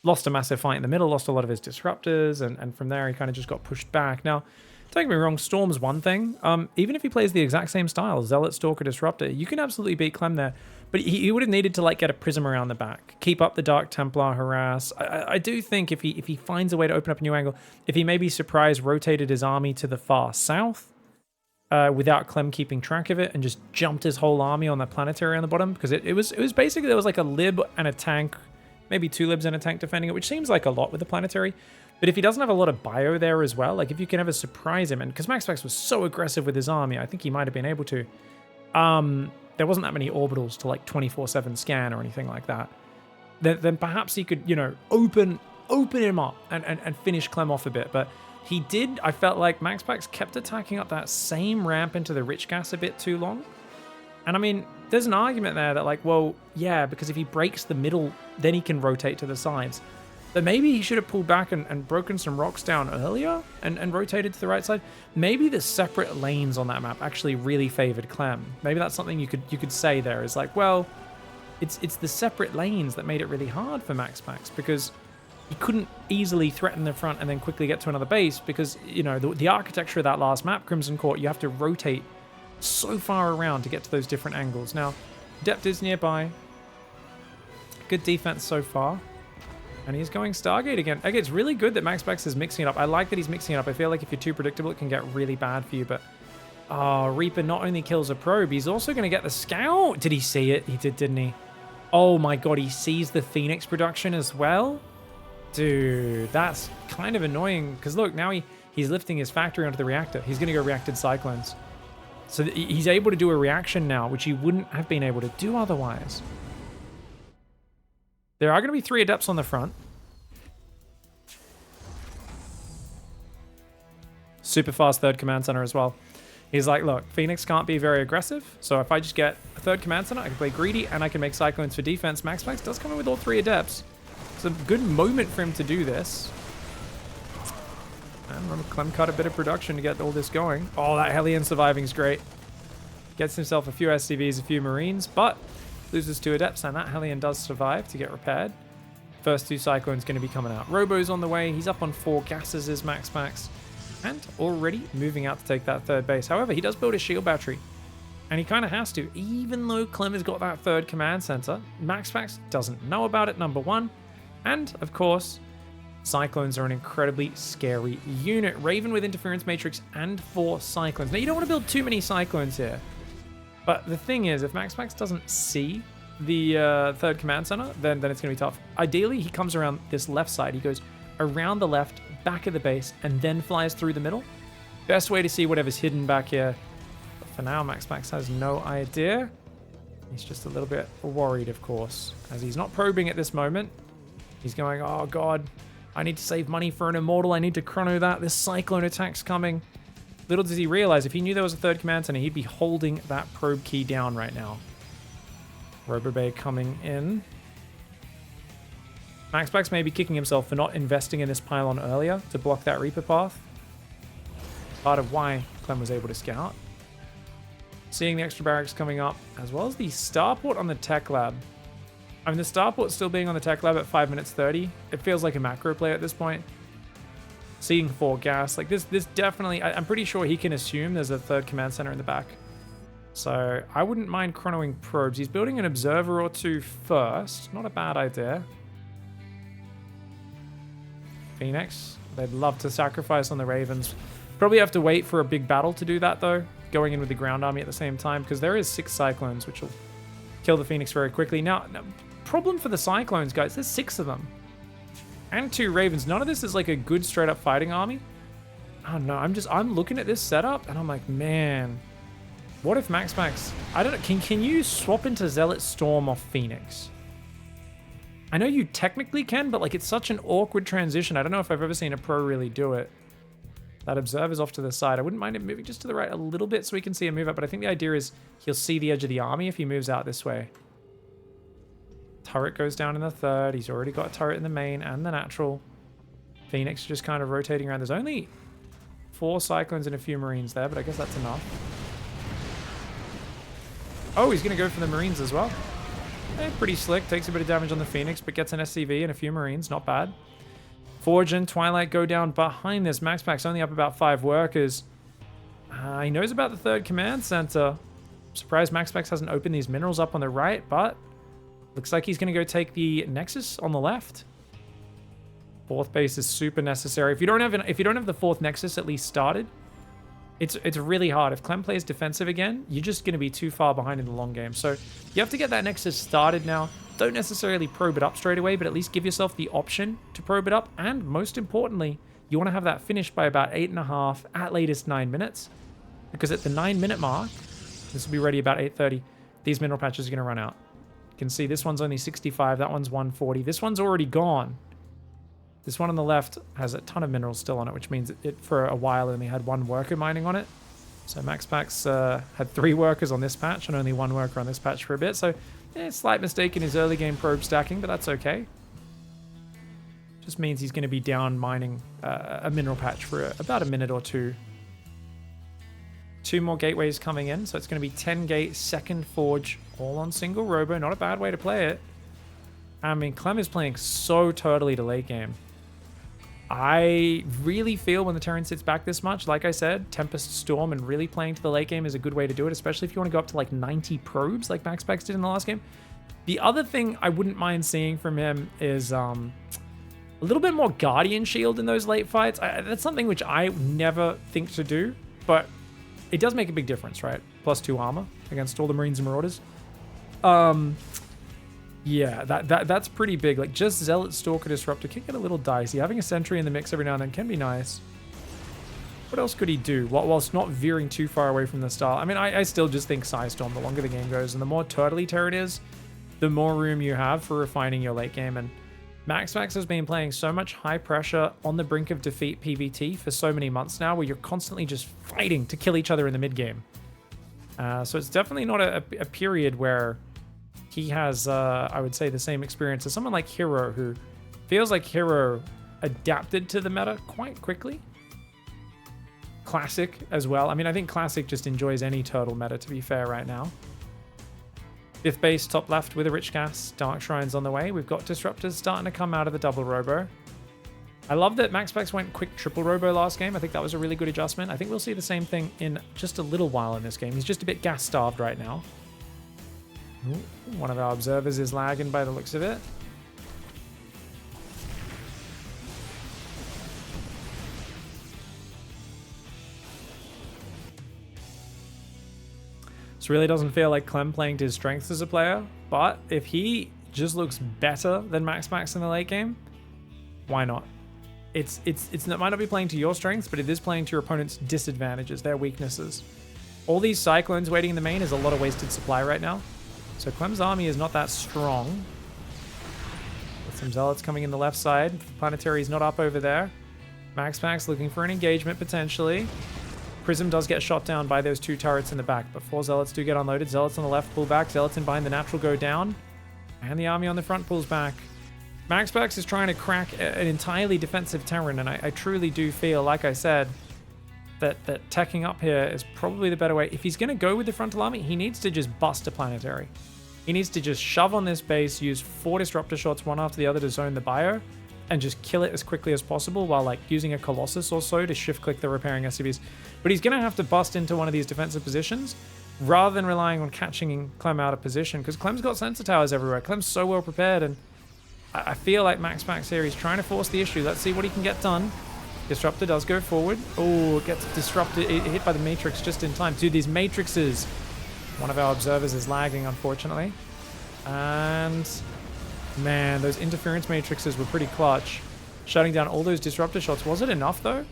lost a massive fight in the middle, lost a lot of his disruptors, and from there he kind of just got pushed back. Now, don't get me wrong, Storm's one thing. Even if he plays the exact same style, Zealot, Stalker, Disruptor, you can absolutely beat Clem there. But he would have needed to like get a prism around the back, keep up the Dark Templar harass. I do think if he finds a way to open up a new angle, if he maybe surprise rotated his army to the far south, without Clem keeping track of it, and just jumped his whole army on that planetary on the bottom, because it was basically, there was like a lib and a tank, maybe 2 libs and a tank defending it, which seems like a lot with the planetary. But if he doesn't have a lot of bio there as well, like if you can ever surprise him, and because MAXPAX was so aggressive with his army, I think he might have been able to. There wasn't that many orbitals to like 24/7 scan or anything like that. Then perhaps he could, you know, open him up and finish Clem off a bit. But he did, I felt like MAXPAX kept attacking up that same ramp into the rich gas a bit too long. And I mean, there's an argument there that like, well, yeah, because if he breaks the middle, then he can rotate to the sides. But maybe he should have pulled back and broken some rocks down earlier and rotated to the right side. Maybe the separate lanes on that map actually really favored Clem. Maybe that's something you could say there is like, well, it's the separate lanes that made it really hard for MAXPAX, because he couldn't easily threaten the front and then quickly get to another base, because, you know, the architecture of that last map, Crimson Court, you have to rotate so far around to get to those different angles. Now, Depth is nearby. Good defense so far. And he's going Stargate again. Okay, it's really good that MAXPAX is mixing it up. I like that he's mixing it up. I feel like if you're too predictable, it can get really bad for you. But, oh, Reaper not only kills a probe, he's also going to get the scout. Did he see it? He did, didn't he? Oh my god, he sees the Phoenix production as well? Dude, that's kind of annoying. Because look, now he's lifting his factory onto the reactor. He's going to go reacted cyclones. So he's able to do a reaction now, which he wouldn't have been able to do otherwise. There are going to be 3 adepts on the front. Super fast 3rd command center as well. He's like, look, Phoenix can't be very aggressive, so if I just get a 3rd command center, I can play greedy and I can make cyclones for defense. MAXPAX does come in with all 3 adepts. It's a good moment for him to do this. And remember, Clem cut a bit of production to get all this going. Oh, that Hellion surviving is great. Gets himself a few SCVs, a few Marines, but loses 2 adepts, and that Hellion does survive to get repaired. First 2 cyclones going to be coming out. Robo's on the way. He's up on 4 gases, is MAXPAX, and already moving out to take that 3rd base. However, he does build a shield battery, and he kind of has to, even though Clem has got that 3rd command center. MAXPAX doesn't know about it, number 1, and of course, cyclones are an incredibly scary unit. Raven with interference matrix and 4 cyclones. Now, you don't want to build too many cyclones here. But the thing is, if MAXPAX doesn't see the 3rd command center, then it's going to be tough. Ideally, he comes around this left side. He goes around the left, back of the base, and then flies through the middle. Best way to see whatever's hidden back here. But for now, MAXPAX has no idea. He's just a little bit worried, of course, as he's not probing at this moment. He's going, oh god, I need to save money for an immortal. I need to chrono that. This cyclone attack's coming. Little does he realize, if he knew there was a third command center, he'd be holding that probe key down right now. Robobay coming in. MAXPAX may be kicking himself for not investing in this pylon earlier to block that Reaper path. Part of why CLEM was able to scout. Seeing the extra barracks coming up, as well as the starport on the tech lab. I mean, the starport still being on the tech lab at 5 minutes 30. It feels like a macro play at this point. Seeing 4 gas, like this definitely, I'm pretty sure he can assume there's a third command center in the back. So I wouldn't mind chronoing probes. He's building an observer or 2 first. Not a bad idea. Phoenix, they'd love to sacrifice on the Ravens. Probably have to wait for a big battle to do that though. Going in with the ground army at the same time, because there is 6 Cyclones, which will kill the Phoenix very quickly. Now, problem for the Cyclones, guys, there's 6 of them. And 2 Ravens. None of this is like a good straight up fighting army. Oh no, I'm looking at this setup and I'm like, man, what if MAXPAX, I don't know, can you swap into Zealot Storm off Phoenix? I know you technically can, but like it's such an awkward transition. I don't know if I've ever seen a pro really do it. That observer's off to the side. I wouldn't mind him moving just to the right a little bit so we can see him move up, but I think the idea is he'll see the edge of the army if he moves out this way. Turret goes down in the third. He's already got a turret in the main and the natural. Phoenix just kind of rotating around. There's only 4 Cyclones and a few Marines there, but I guess that's enough. Oh, he's going to go for the Marines as well. Pretty slick. Takes a bit of damage on the Phoenix, but gets an SCV and a few Marines. Not bad. Forge and Twilight go down behind this. MAXPAX only up about 5 workers. He knows about the third command center. Surprised MAXPAX hasn't opened these minerals up on the right, but looks like he's going to go take the Nexus on the left. 4th base is super necessary. If you don't have the 4th Nexus at least started, it's really hard. If CLEM plays defensive again, you're just going to be too far behind in the long game. So you have to get that Nexus started now. Don't necessarily probe it up straight away, but at least give yourself the option to probe it up. And most importantly, you want to have that finished by about 8.5, at latest 9 minutes. Because at the 9-minute mark, this will be ready about 8:30, these mineral patches are going to run out. You can see this one's only 65, that one's 140. This one's already gone. This one on the left has a ton of minerals still on it, which means it for a while only had 1 worker mining on it. So MAXPAX had 3 workers on this patch and only 1 worker on this patch for a bit. So yeah, slight mistake in his early game probe stacking, but that's okay. Just means he's going to be down mining a mineral patch for about a minute or 2. 2 more gateways coming in, so it's going to be 10 gate, 2nd forge, all on single robo. Not a bad way to play it. I mean, CLEM is playing so totally to late game. I really feel when the turn sits back this much, like I said, Tempest Storm and really playing to the late game is a good way to do it, especially if you want to go up to like 90 probes like MAXPAX did in the last game. The other thing I wouldn't mind seeing from him is a little bit more Guardian Shield in those late fights. That's something which I never think to do, but it does make a big difference, right? +2 armor against all the Marines and Marauders. Yeah, that's pretty big. Like, just Zealot, Stalker, Disruptor can get a little dicey. Having a Sentry in the mix every now and then can be nice. What else could he do whilst not veering too far away from the style? I mean, I still just think Psystorm, the longer the game goes, and the more turtley tear it is, the more room you have for refining your late game. And MAXPAX has been playing so much high pressure on the brink of defeat PvT for so many months now, where you're constantly just fighting to kill each other in the mid game. So it's definitely not a period where he has, I would say, the same experience as someone like Hero, who feels like Hero adapted to the meta quite quickly. Classic as well. I mean, I think Classic just enjoys any turtle meta, to be fair, right now. 5th base, top left with a Rich Gas. Dark Shrine's on the way. We've got Disruptors starting to come out of the double robo. I love that MAXPAX went quick triple robo last game. I think that was a really good adjustment. I think we'll see the same thing in just a little while in this game. He's just a bit gas starved right now. Ooh, one of our observers is lagging by the looks of it. This really doesn't feel like CLEM playing to his strengths as a player, but if he just looks better than MAXPAX in the late game, why not? It might not be playing to your strengths, but it is playing to your opponent's disadvantages, their weaknesses. All these Cyclones waiting in the main is a lot of wasted supply right now. So Clem's army is not that strong. With some Zealots coming in the left side. Planetary's not up over there. MAXPAX looking for an engagement potentially. Prism does get shot down by those 2 turrets in the back, but 4 Zealots do get unloaded. Zealots on the left pull back. Zealots in behind the natural go down. And the army on the front pulls back. MAXPAX is trying to crack an entirely defensive Terran, and I truly do feel, like I said, that teching up here is probably the better way. If he's going to go with the frontal army, he needs to just bust a planetary. He needs to just shove on this base, use 4 disruptor shots, one after the other to zone the bio, and just kill it as quickly as possible while like using a Colossus or so to shift click the repairing SCVs. But he's going to have to bust into one of these defensive positions rather than relying on catching Clem out of position, because Clem's got sensor towers everywhere. Clem's so well prepared, and I feel like MAXPAX here, he's trying to force the issue. Let's see what he can get done. Disruptor does go forward. Oh, it gets disrupted, hit by the Matrix just in time. Dude, these Matrixes. One of our observers is lagging, unfortunately. And man, those interference Matrixes were pretty clutch. Shutting down all those disruptor shots. Was it enough though?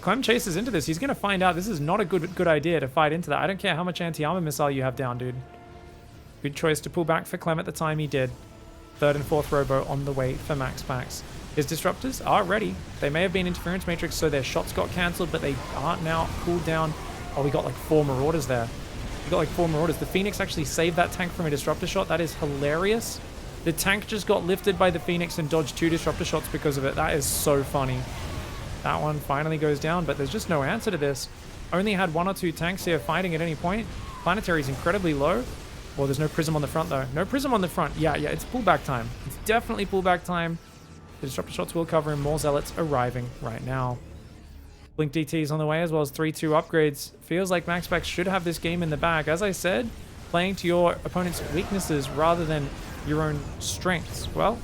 Clem chases into this. He's going to find out this is not a good idea to fight into that. I don't care how much anti-armor missile you have down, dude. Good choice to pull back for Clem at the time he did. 3rd and 4th robo on the way for MAXPAX. His disruptors are ready. They may have been interference matrix, so their shots got cancelled, but they aren't now cooled down. Oh, we got like 4 marauders there. We got like 4 marauders. The Phoenix actually saved that tank from a disruptor shot. That is hilarious. The tank just got lifted by the Phoenix and dodged 2 disruptor shots because of it. That is so funny. That one finally goes down, but there's just no answer to this. Only had 1 or 2 tanks here fighting at any point. Planetary is incredibly low. Well, there's no prism on the front though. No prism on the front. Yeah, it's pullback time. It's definitely pullback time. The disruptor shots will cover him. More Zealots arriving right now. Blink DTs on the way, as well as 3-2 upgrades. Feels like MAXPAX should have this game in the bag. As I said, playing to your opponent's weaknesses rather than your own strengths. Well,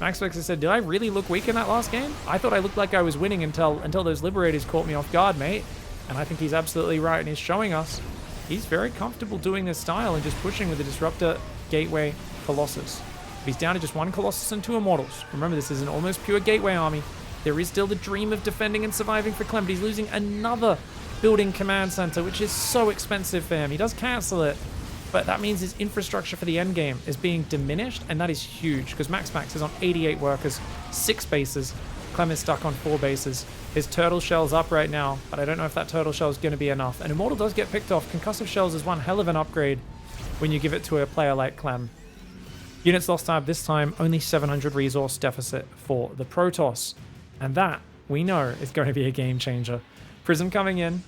MAXPAX has said, did I really look weak in that last game? I thought I looked like I was winning until those Liberators caught me off guard, mate. And I think he's absolutely right, and he's showing us he's very comfortable doing this style and just pushing with the Disruptor, Gateway, Colossus. If he's down to just 1 Colossus and 2 Immortals. Remember, this is an almost pure Gateway army. There is still the dream of defending and surviving for Clem, but he's losing another building command center, which is so expensive for him. He does cancel it, but that means his infrastructure for the end game is being diminished, and that is huge, because MAXPAX is on 88 workers, 6 bases. Clem is stuck on 4 bases. His turtle shell's up right now, but I don't know if that turtle shell is going to be enough. And Immortal does get picked off. Concussive shells is one hell of an upgrade when you give it to a player like Clem. Units lost tab this time, only 700 resource deficit for the Protoss. And that, we know, is going to be a game changer. Prism coming in.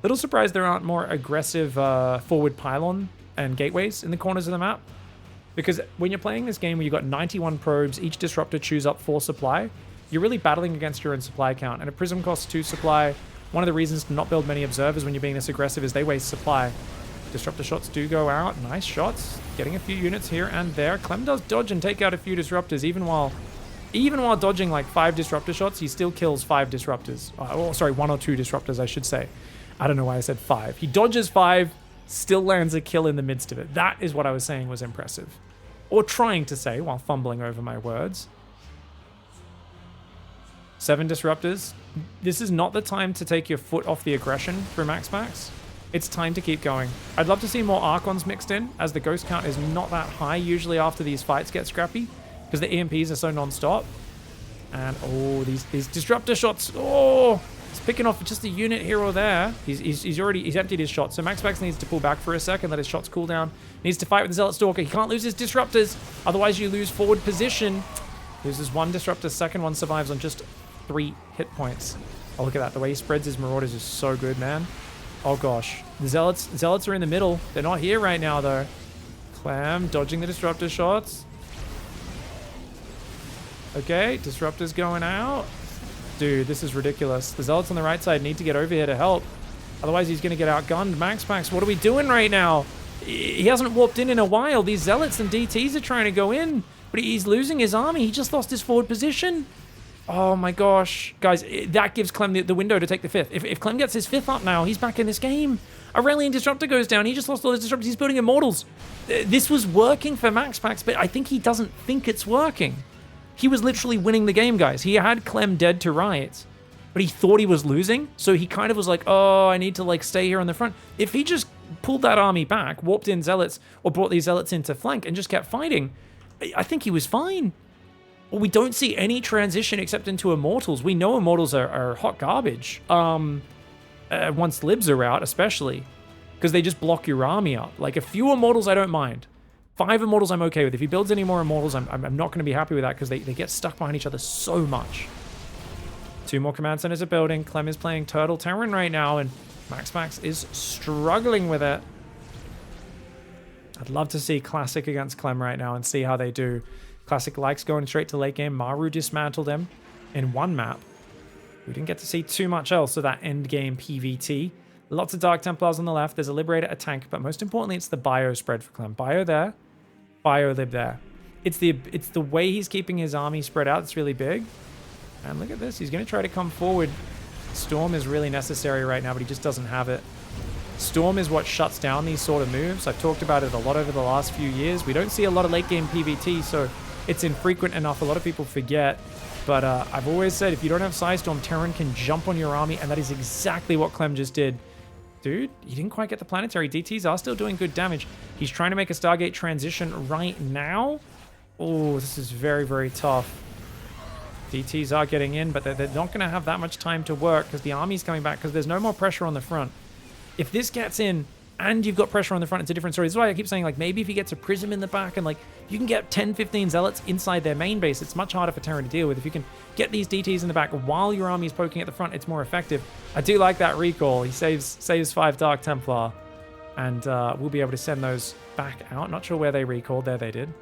Little surprised there aren't more aggressive forward pylon and gateways in the corners of the map. Because when you're playing this game where you've got 91 probes, each disruptor chews up 4 supply, you're really battling against your own supply count. And a Prism costs 2 supply. One of the reasons to not build many observers when you're being this aggressive is they waste supply. Disruptor shots do go out. Nice shots. Getting a few units here and there. Clem does dodge and take out a few disruptors. Even while dodging like 5 disruptor shots, he still kills 5 disruptors. Oh, sorry, 1 or 2 disruptors, I should say. I don't know why I said 5. He dodges 5, still lands a kill in the midst of it. That is what I was saying was impressive. Or trying to say while fumbling over my words. 7 disruptors. This is not the time to take your foot off the aggression for MAXPAX. It's time to keep going. I'd love to see more Archons mixed in, as the ghost count is not that high usually after these fights get scrappy, because the EMPs are so non-stop. And oh, these disruptor shots. Oh, he's picking off just a unit here or there. He's emptied his shot, so MAXPAX needs to pull back for a second, let his shots cool down. Needs to fight with the Zealot Stalker. He can't lose his disruptors, otherwise you lose forward position. Loses 1 disruptor, second one survives on just 3 hit points. Oh, look at that. The way he spreads his marauders is so good, man. Oh gosh. The Zealots are in the middle. They're not here right now though. Clem dodging the disruptor shots. Okay, disruptors going out. Dude, this is ridiculous. The Zealots on the right side need to get over here to help. Otherwise he's going to get outgunned. MAXPAX, what are we doing right now? He hasn't warped in a while. These Zealots and DTs are trying to go in, but he's losing his army. He just lost his forward position. Oh my gosh. Guys, that gives Clem the window to take the 5th. If Clem gets his 5th up now, he's back in this game. Aurelian Disruptor goes down. He just lost all his disruptors. He's building Immortals. This was working for MAXPAX, but I think he doesn't think it's working. He was literally winning the game, guys. He had Clem dead to rights, but he thought he was losing, so he kind of was like, oh, I need to like stay here on the front. If he just pulled that army back, warped in zealots, or brought these zealots into flank and just kept fighting, I think he was fine. Well, we don't see any transition except into Immortals. We know Immortals are hot garbage. Once libs are out, especially, because they just block your army up. Like, a few Immortals I don't mind. 5 Immortals I'm okay with. If he builds any more Immortals, I'm not going to be happy with that because they get stuck behind each other so much. 2 more command centers are building. Clem is playing Turtle Terran right now, and MAXPAX is struggling with it. I'd love to see Classic against Clem right now and see how they do. Classic likes going straight to late game. Maru dismantled him in one map. We didn't get to see too much else of that end game PvT. Lots of Dark Templars on the left. There's a Liberator, a tank, but most importantly, it's the bio spread for Clem. Bio there, bio lib there. It's the way he's keeping his army spread out that's really big. And look at this. He's going to try to come forward. Storm is really necessary right now, but he just doesn't have it. Storm is what shuts down these sort of moves. I've talked about it a lot over the last few years. We don't see a lot of late game PvT, so it's infrequent enough. A lot of people forget. But I've always said, if you don't have Psystorm, Terran can jump on your army, and that is exactly what Clem just did. Dude, he didn't quite get the planetary. DTs are still doing good damage. He's trying to make a Stargate transition right now. Oh, this is very, very tough. DTs are getting in, but they're not going to have that much time to work because the army's coming back because there's no more pressure on the front. If this gets in and you've got pressure on the front, it's a different story. This is why I keep saying, like, maybe if he gets a Prism in the back and, like, you can get 10, 15 Zealots inside their main base, it's much harder for Terran to deal with. If you can get these DTs in the back while your army is poking at the front, it's more effective. I do like that recall. He saves 5 Dark Templar, and we'll be able to send those back out. Not sure where they recalled. There they did.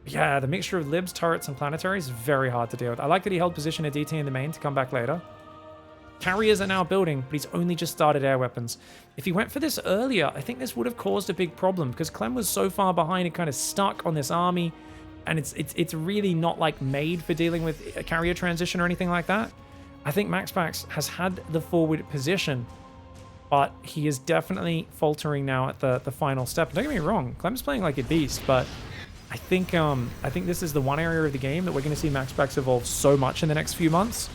Yeah, the mixture of libs, turrets, and planetaries is very hard to deal with. I like that he held position at DT in the main to come back later. Carriers are now building, but he's only just started air weapons. If he went for this earlier, I think this would have caused a big problem because Clem was so far behind and kind of stuck on this army, and it's really not like made for dealing with a carrier transition or anything like that. I think MAXPAX has had the forward position, but he is definitely faltering now at the final step. Don't get me wrong, Clem's playing like a beast, but I think this is the one area of the game that we're going to see MAXPAX evolve so much in the next few months.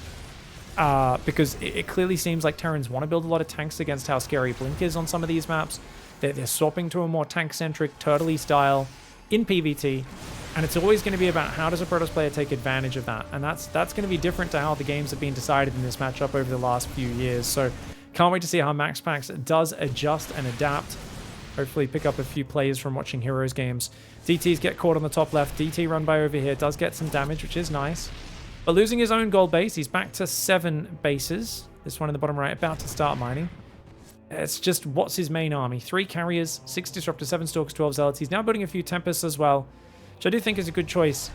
Because it clearly seems like Terrans want to build a lot of tanks against how scary Blink is on some of these maps. They're swapping to a more tank-centric, turtle-y style in PvT, and it's always going to be about how does a Protoss player take advantage of that, and that's going to be different to how the games have been decided in this matchup over the last few years. So can't wait to see how MAXPAX does adjust and adapt. Hopefully pick up a few plays from watching Heroes games. DTs get caught on the top left. DT run by over here does get some damage, which is nice. But losing his own gold base, he's back to 7 bases. This one in the bottom right, about to start mining. It's just, what's his main army? 3 carriers, 6 disruptors, 7 stalkers, 12 zealots. He's now building a few tempests as well, which I do think is a good choice.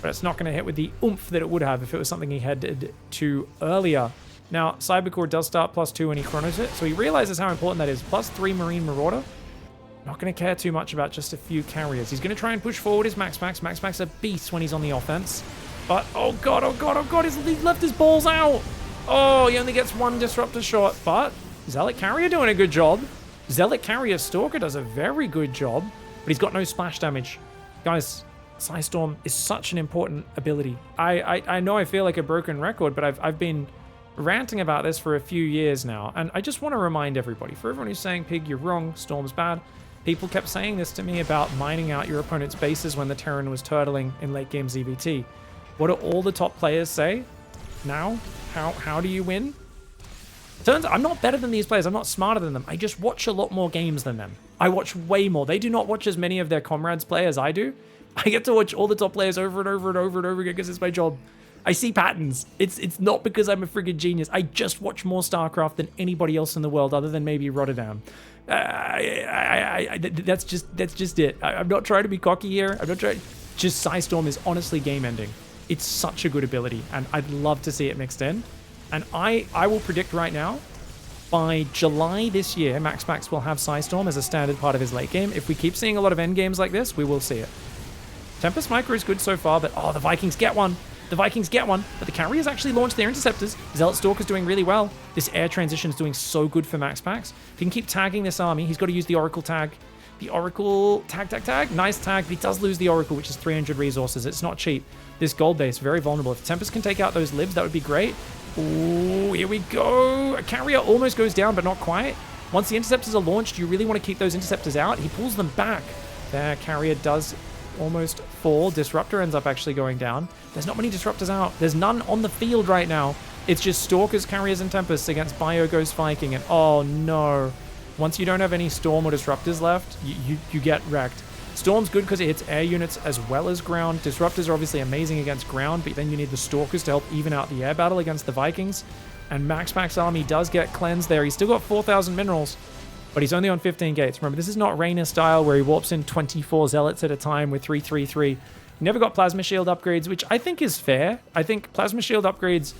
But it's not going to hit with the oomph that it would have if it was something he headed to earlier. Now, Cybercore does start +2 when he chronos it, so he realizes how important that is. +3 Marine Marauder. Not going to care too much about just a few carriers. He's going to try and push forward his MAXPAX. MAXPAX a beast when he's on the offense. But, oh god, he's left his balls out. Oh, he only gets 1 disruptor shot, but Zealot Carrier doing a good job. Zealot Carrier Stalker does a very good job, but he's got no splash damage. Guys, Psystorm is such an important ability. I know I feel like a broken record, but I've been ranting about this for a few years now, and I just want to remind everybody, for everyone who's saying, Pig, you're wrong, Storm's bad, people kept saying this to me about mining out your opponent's bases when the Terran was turtling in late game ZVT. What do all the top players say now? How do you win? Turns out I'm not better than these players. I'm not smarter than them. I just watch a lot more games than them. I watch way more. They do not watch as many of their comrades play as I do. I get to watch all the top players over and over and over and over again because it's my job. I see patterns. It's not because I'm a friggin' genius. I just watch more StarCraft than anybody else in the world other than maybe Rotterdam. That's just it. I'm not trying to be cocky here. I'm not trying. Just Psystorm is honestly game ending. It's such a good ability, and I'd love to see it mixed in. And I will predict right now, by July this year, MAXPAX will have Psystorm as a standard part of his late game. If we keep seeing a lot of end games like this, we will see it. Tempest Micro is good so far, but oh, the Vikings get one. The Vikings get one, but the carriers actually launched their interceptors. Zealot Stalker's doing really well. This air transition is doing so good for MAXPAX. If he can keep tagging this army, he's got to use the Oracle tag. The Oracle tag. Nice tag, but he does lose the Oracle, which is 300 resources. It's not cheap. This gold base, very vulnerable. If Tempest can take out those libs, that would be great. Ooh, here we go. A carrier almost goes down, but not quite. Once the interceptors are launched, you really want to keep those interceptors out. He pulls them back. Their carrier does almost fall. Disruptor ends up actually going down. There's not many disruptors out. There's none on the field right now. It's just Stalkers, Carriers, and Tempests against Bio, Ghost, Viking, and oh no. Once you don't have any Storm or Disruptors left, you get wrecked. Storm's good because it hits air units as well as ground. Disruptors are obviously amazing against ground, but then you need the Stalkers to help even out the air battle against the Vikings. And MAXPAX army does get cleansed there. He's still got 4,000 minerals, but he's only on 15 gates. Remember, this is not Rainer style where he warps in 24 Zealots at a time with 333. He never got Plasma Shield upgrades, which I think is fair. I think Plasma Shield upgrades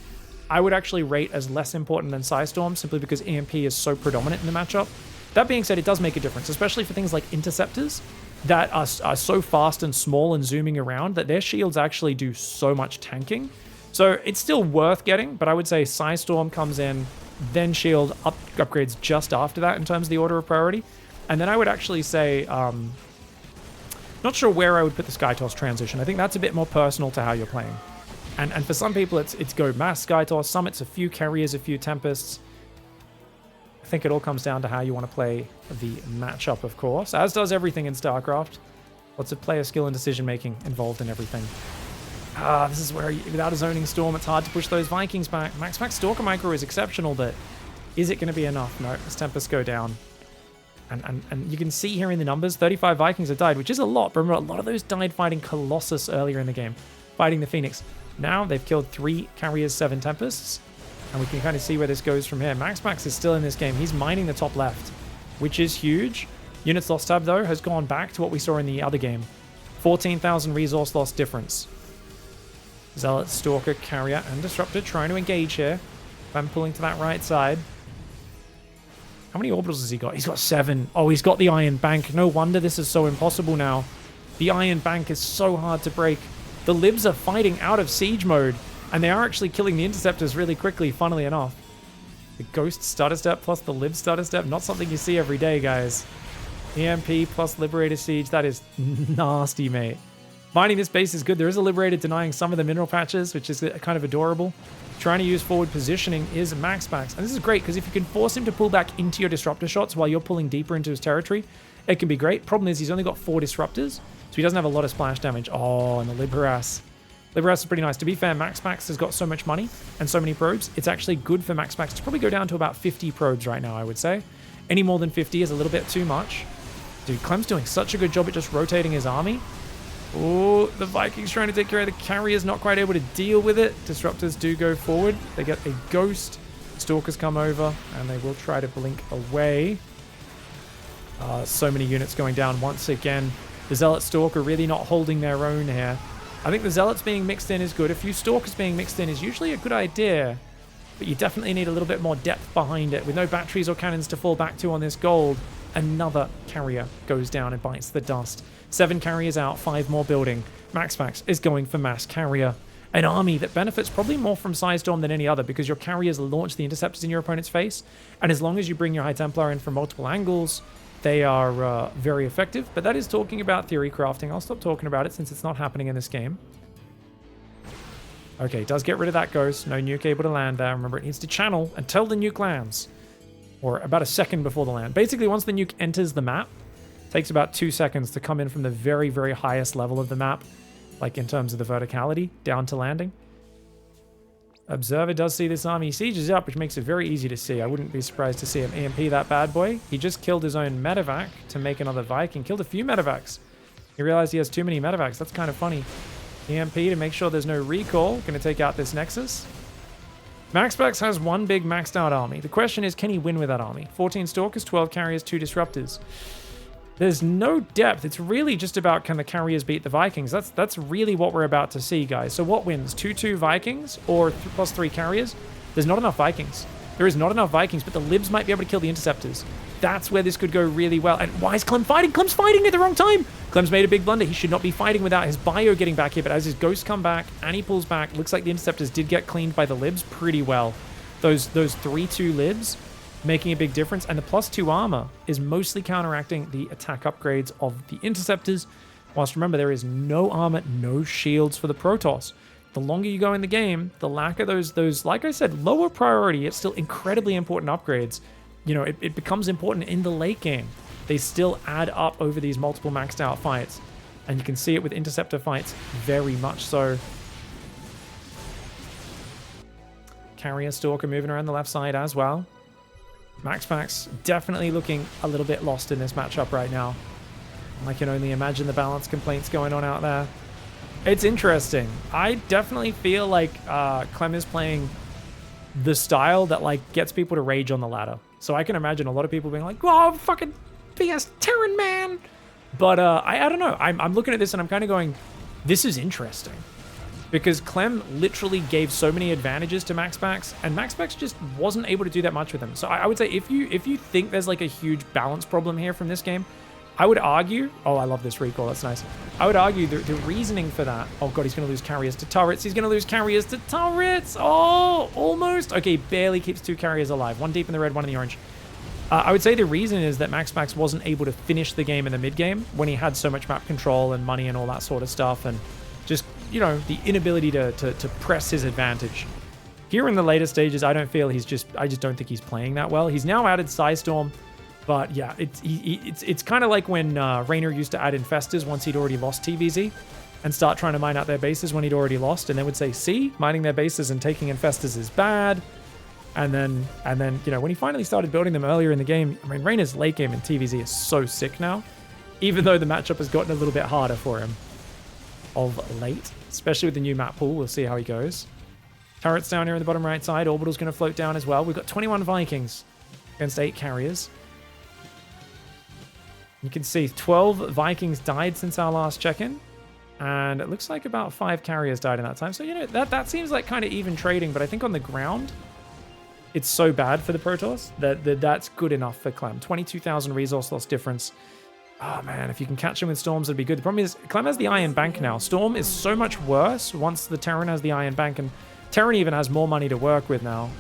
I would actually rate as less important than Psystorm, simply because EMP is so predominant in the matchup. That being said, it does make a difference, especially for things like Interceptors that are so fast and small and zooming around that their shields actually do so much tanking. So it's still worth getting, but I would say Psystorm comes in, then Shield upgrades just after that in terms of the order of priority. And then I would actually say, not sure where I would put the Skytoss transition. I think that's a bit more personal to how you're playing. And for some people, it's go mass Skytoss. Some it's a few Carriers, a few Tempests. I think it all comes down to how you want to play the matchup, of course, as does everything in StarCraft. Lots of player skill and decision-making involved in everything. This is where, without a Zoning Storm, it's hard to push those Vikings back. MAXPAX Stalker Micro is exceptional, but is it going to be enough? No, as Tempests go down. And you can see here in the numbers, 35 Vikings have died, which is a lot. But remember, a lot of those died fighting Colossus earlier in the game, fighting the Phoenix. Now they've killed 3 Carriers, 7 Tempests, and we can kind of see where this goes from here. MAXPAX is still in this game. He's mining the top left, which is huge. Units lost tab, though, has gone back to what we saw in the other game. 14,000 resource loss difference. Zealot, Stalker, Carrier, and Disruptor trying to engage here. I'm pulling to that right side. How many orbitals has he got? He's got 7. Oh, he's got the Iron Bank. No wonder this is so impossible now. The Iron Bank is so hard to break. The Libs are fighting out of siege mode, and they are actually killing the Interceptors really quickly, funnily enough. The Ghost Stutter Step plus the Lib Stutter Step, not something you see every day, guys. EMP plus Liberator Siege, that is nasty, mate. Mining this base is good. There is a Liberator denying some of the mineral patches, which is kind of adorable. Trying to use forward positioning is MAXPAX. And this is great, because if you can force him to pull back into your Disruptor shots while you're pulling deeper into his territory, it can be great. Problem is, he's only got 4 Disruptors, so he doesn't have a lot of splash damage. Oh, and the Lib Harass. Lib Harass is pretty nice. To be fair, MAXPAX has got so much money and so many probes, it's actually good for MAXPAX to probably go down to about 50 probes right now, I would say. Any more than 50 is a little bit too much. Dude, Clem's doing such a good job at just rotating his army. Oh, the Vikings trying to take care of the Carriers, not quite able to deal with it. Disruptors do go forward. They get a Ghost. Stalkers come over, and they will try to blink away. So many units going down once again. The Zealot Stalker really not holding their own here. I think the Zealots being mixed in is good. A few Stalkers being mixed in is usually a good idea, but you definitely need a little bit more depth behind it. With no batteries or cannons to fall back to on this gold, another Carrier goes down and bites the dust. 7 Carriers out, 5 more building. MAXPAX is going for Mass Carrier. An army that benefits probably more from Psystorm than any other, because your Carriers launch the Interceptors in your opponent's face, and as long as you bring your High Templar in from multiple angles, they are very effective. But that is talking about theory crafting. I'll stop talking about it since it's not happening in this game. Okay, does get rid of that Ghost. No nuke able to land there. Remember, it needs to channel until the nuke lands, or about a second before the land. Basically, once the nuke enters the map, it takes about 2 seconds to come in from the very, very highest level of the map, like in terms of the verticality, down to landing. Observer does see this army. Sieges up, which makes it very easy to see. I wouldn't be surprised to see him EMP that bad boy. He just killed his own medevac to make another Viking. Killed a few medevacs. He realized he has too many medevacs. That's kind of funny. EMP to make sure there's no recall. Going to take out this Nexus. MAXPAX has one big maxed out army. The question is, can he win with that army? 14 Stalkers, 12 Carriers, 2 Disruptors. There's no depth. It's really just about, can the Carriers beat the Vikings? That's really what we're about to see, guys. So what wins? 2-2 Vikings or plus 3 Carriers? There's not enough Vikings. There is not enough Vikings, but the Libs might be able to kill the Interceptors. That's where this could go really well. And why is Clem fighting? Clem's fighting at the wrong time. Clem's made a big blunder. He should not be fighting without his bio getting back here, but as his Ghosts come back and he pulls back, looks like the Interceptors did get cleaned by the Libs pretty well. Those 3-2 Libs making a big difference, and the +2 armor is mostly counteracting the attack upgrades of the Interceptors, whilst remember, there is no armor, no shields for the Protoss. The longer you go in the game, the lack of those, like I said, lower priority, yet still incredibly important upgrades you know, it becomes important in the late game. They still add up over these multiple maxed out fights. And you can see it with interceptor fights very much so. Carrier Stalker moving around the left side as well. MAXPAX definitely looking a little bit lost in this matchup right now. I can only imagine the balance complaints going on out there. It's interesting. I definitely feel like Clem is playing the style that like gets people to rage on the ladder. So I can imagine a lot of people being like, "Oh, fucking BS Terran, man!" But I don't know. I'm looking at this and I'm kind of going, this is interesting. Because Clem literally gave so many advantages to MAXPAX, and MAXPAX just wasn't able to do that much with him. So I would say if you think there's like a huge balance problem here from this game, I would argue... Oh, I love this recall. That's nice. I would argue the reasoning for that... Oh, God, he's going to lose carriers to turrets. He's going to lose carriers to turrets. Oh, almost. Okay, barely keeps 2 carriers alive. 1 deep in the red, 1 in the orange. I would say the reason is that MAXPAX wasn't able to finish the game in the mid-game when he had so much map control and money and all that sort of stuff, and just, you know, the inability to press his advantage. Here in the later stages, I don't feel I just don't think he's playing that well. He's now added Psystorm, but yeah, it's kind of like when Raynor used to add Infestors once he'd already lost TVZ and start trying to mine out their bases when he'd already lost, and then would say, see, mining their bases and taking Infestors is bad. And then, you know, when he finally started building them earlier in the game, I mean, Raynor's late game in TVZ is so sick now, even though the matchup has gotten a little bit harder for him of late, especially with the new map pool. We'll see how he goes. Turrets down here in the bottom right side. Orbital's going to float down as well. We've got 21 Vikings against 8 carriers. You can see 12 Vikings died since our last check-in, and it looks like about 5 carriers died in that time. So, you know, that seems like kind of even trading, but I think on the ground, it's so bad for the Protoss that's good enough for Clem. 22,000 resource loss difference. Oh man, if you can catch him with Storms, it'd be good. The problem is, Clem has the Iron Bank now. Storm is so much worse once the Terran has the Iron Bank, and Terran even has more money to work with now.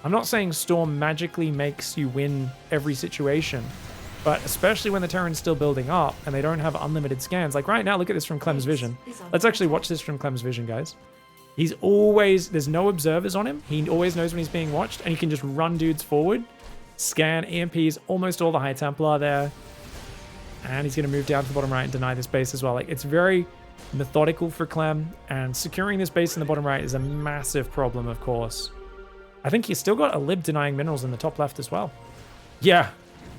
I'm not saying Storm magically makes you win every situation, but especially when the Terran's still building up and they don't have unlimited scans. Like right now, look at this from Clem's vision. Let's actually watch this from Clem's vision, guys. He's always, there's no observers on him. He always knows when he's being watched, and he can just run dudes forward, scan EMPs, almost all the High Templar there. And he's going to move down to the bottom right and deny this base as well. Like, it's very methodical for Clem, and securing this base in the bottom right is a massive problem, of course. I think he's still got a Lib denying minerals in the top left as well. Yeah,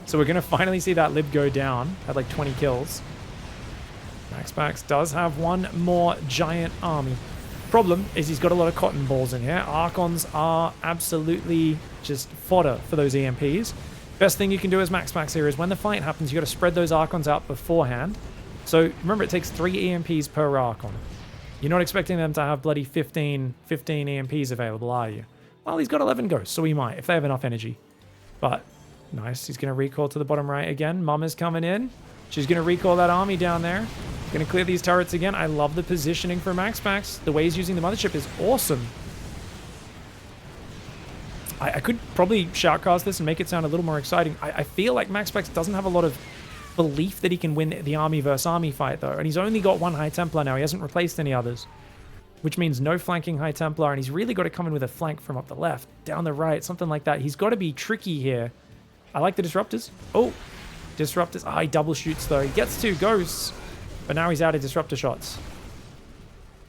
so we're going to finally see that Lib go down. Had like 20 kills. MAXPAX does have one more giant army. Problem is he's got a lot of cotton balls in here. Archons are absolutely just fodder for those EMPs. Best thing you can do as MAXPAX here is when the fight happens, you got to spread those Archons out beforehand. So remember, it takes 3 EMPs per Archon. You're not expecting them to have bloody 15 EMPs available, are you? Well, he's got 11 ghosts, so he might, if they have enough energy. But, nice. He's going to recall to the bottom right again. Mum is coming in. She's going to recall that army down there. Going to clear these turrets again. I love the positioning for MAXPAX. The way he's using the mothership is awesome. I could probably shoutcast this and make it sound a little more exciting. I feel like MAXPAX doesn't have a lot of belief that he can win the army versus army fight, though. And he's only got 1 High Templar now. He hasn't replaced any others, which means no flanking High Templar. And he's really got to come in with a flank from up the left, down the right, something like that. He's got to be tricky here. I like the disruptors. Oh, disruptors. Ah, he double shoots, though. He gets 2 ghosts. But now he's out of disruptor shots.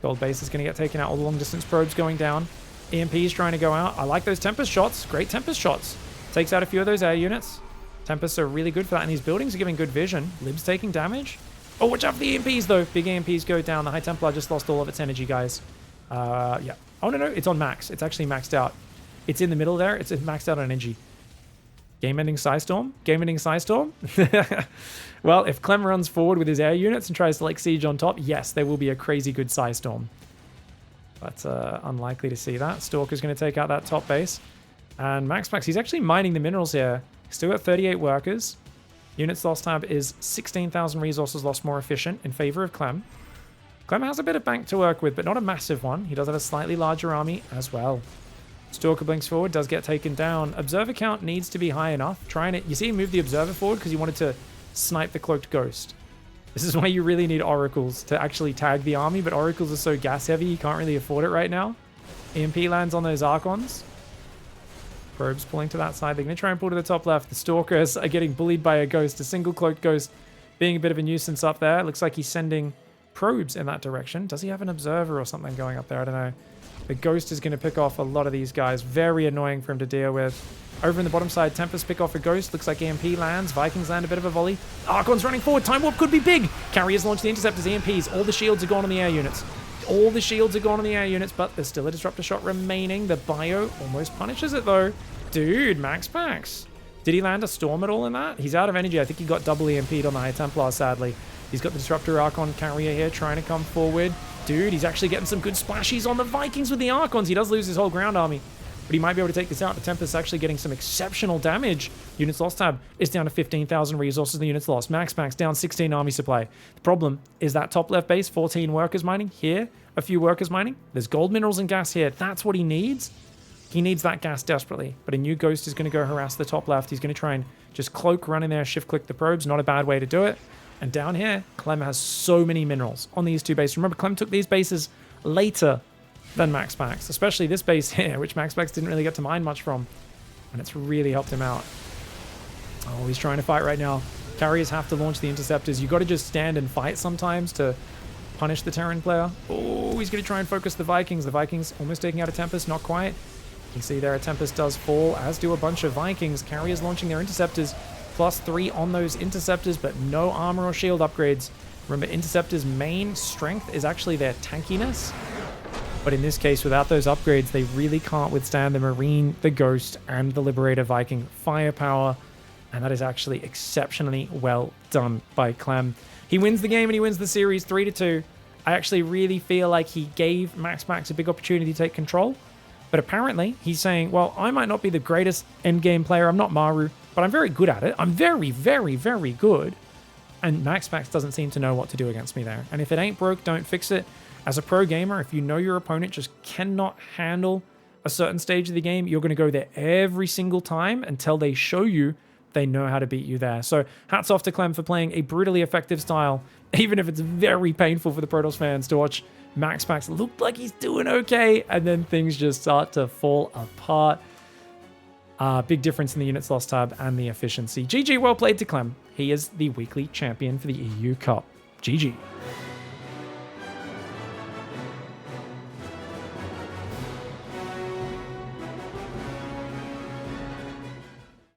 Gold base is going to get taken out. All the long distance probes going down. EMP is trying to go out. I like those Tempest shots. Great Tempest shots. Takes out a few of those air units. Tempests are really good for that. And these buildings are giving good vision. Lib's taking damage. Oh, watch out for the EMPs, though. Big EMPs go down. The High Templar just lost all of its energy, guys. Yeah. Oh, no. It's on max. It's actually maxed out. It's in the middle there. It's maxed out on energy. Game-ending Psystorm? Game-ending Psystorm? Well, if Clem runs forward with his air units and tries to, like, siege on top, yes, there will be a crazy good Psystorm. But unlikely to see that. Stalker's going to take out that top base. And MAXPAX, he's actually mining the minerals here. Still got 38 workers. Units lost tab is 16,000 resources lost more efficient in favor of Clem. Clem has a bit of bank to work with, but not a massive one. He does have a slightly larger army as well. Stalker blinks forward, does get taken down. Observer count needs to be high enough. You see him move the observer forward because he wanted to snipe the cloaked ghost. This is why you really need oracles to actually tag the army, but oracles are so gas heavy you can't really afford it right now. EMP lands on those Archons. Probes pulling to that side. They're going to try and pull to the top left. The Stalkers are getting bullied by a Ghost. A single cloaked Ghost being a bit of a nuisance up there. It looks like he's sending probes in that direction. Does he have an Observer or something going up there? I don't know. The Ghost is going to pick off a lot of these guys. Very annoying for him to deal with. Over in the bottom side, Tempest pick off a Ghost. Looks like EMP lands. Vikings land a bit of a volley. Archon's running forward. Time Warp could be big. Carriers launch the Interceptors, EMPs. All the shields are gone on the air units. All the shields are gone on the air units, but there's still a Disruptor shot remaining. The Bio almost punishes it, though. Dude, MAXPAX. Did he land a Storm at all in that? He's out of energy. I think he got double EMP'd on the High Templar, sadly. He's got the Disruptor Archon carrier here trying to come forward. Dude, he's actually getting some good splashies on the Vikings with the Archons. He does lose his whole ground army, but he might be able to take this out. The Tempest actually getting some exceptional damage. Units lost tab is down to 15,000 resources. The units lost. MAXPAX down 16 army supply. The problem is that top left base, 14 workers mining. Here, a few workers mining. There's gold, minerals, and gas here. That's what he needs. He needs that gas desperately. But a new Ghost is going to go harass the top left. He's going to try and just cloak, run in there, shift-click the probes. Not a bad way to do it. And down here, CLEM has so many minerals on these two bases. Remember, CLEM took these bases later than MAXPAX, especially this base here, which MAXPAX didn't really get to mine much from. And it's really helped him out. Oh, he's trying to fight right now. Carriers have to launch the Interceptors. You got to just stand and fight sometimes to punish the Terran player. Oh, he's going to try and focus the Vikings. The Vikings almost taking out a Tempest, not quite. You can see there a Tempest does fall, as do a bunch of Vikings. Carriers launching their Interceptors. +3 on those Interceptors, but no armor or shield upgrades. Remember, Interceptors' main strength is actually their tankiness. But in this case, without those upgrades, they really can't withstand the Marine, the Ghost, and the Liberator Viking firepower. And that is actually exceptionally well done by CLEM. He wins the game and he wins the series 3-2. I actually really feel like he gave MAXPAX a big opportunity to take control. But apparently, he's saying, well, I might not be the greatest endgame player. I'm not Maru, but I'm very good at it. I'm very, very, very good. And MAXPAX doesn't seem to know what to do against me there. And if it ain't broke, don't fix it. As a pro gamer, if you know your opponent just cannot handle a certain stage of the game, you're going to go there every single time until they show you they know how to beat you there. So hats off to CLEM for playing a brutally effective style, even if it's very painful for the Protoss fans to watch MAXPAX look like he's doing okay, and then things just start to fall apart. Big difference in the units lost tab and the efficiency. GG, well played to CLEM. He is the weekly champion for the EU Cup. GG.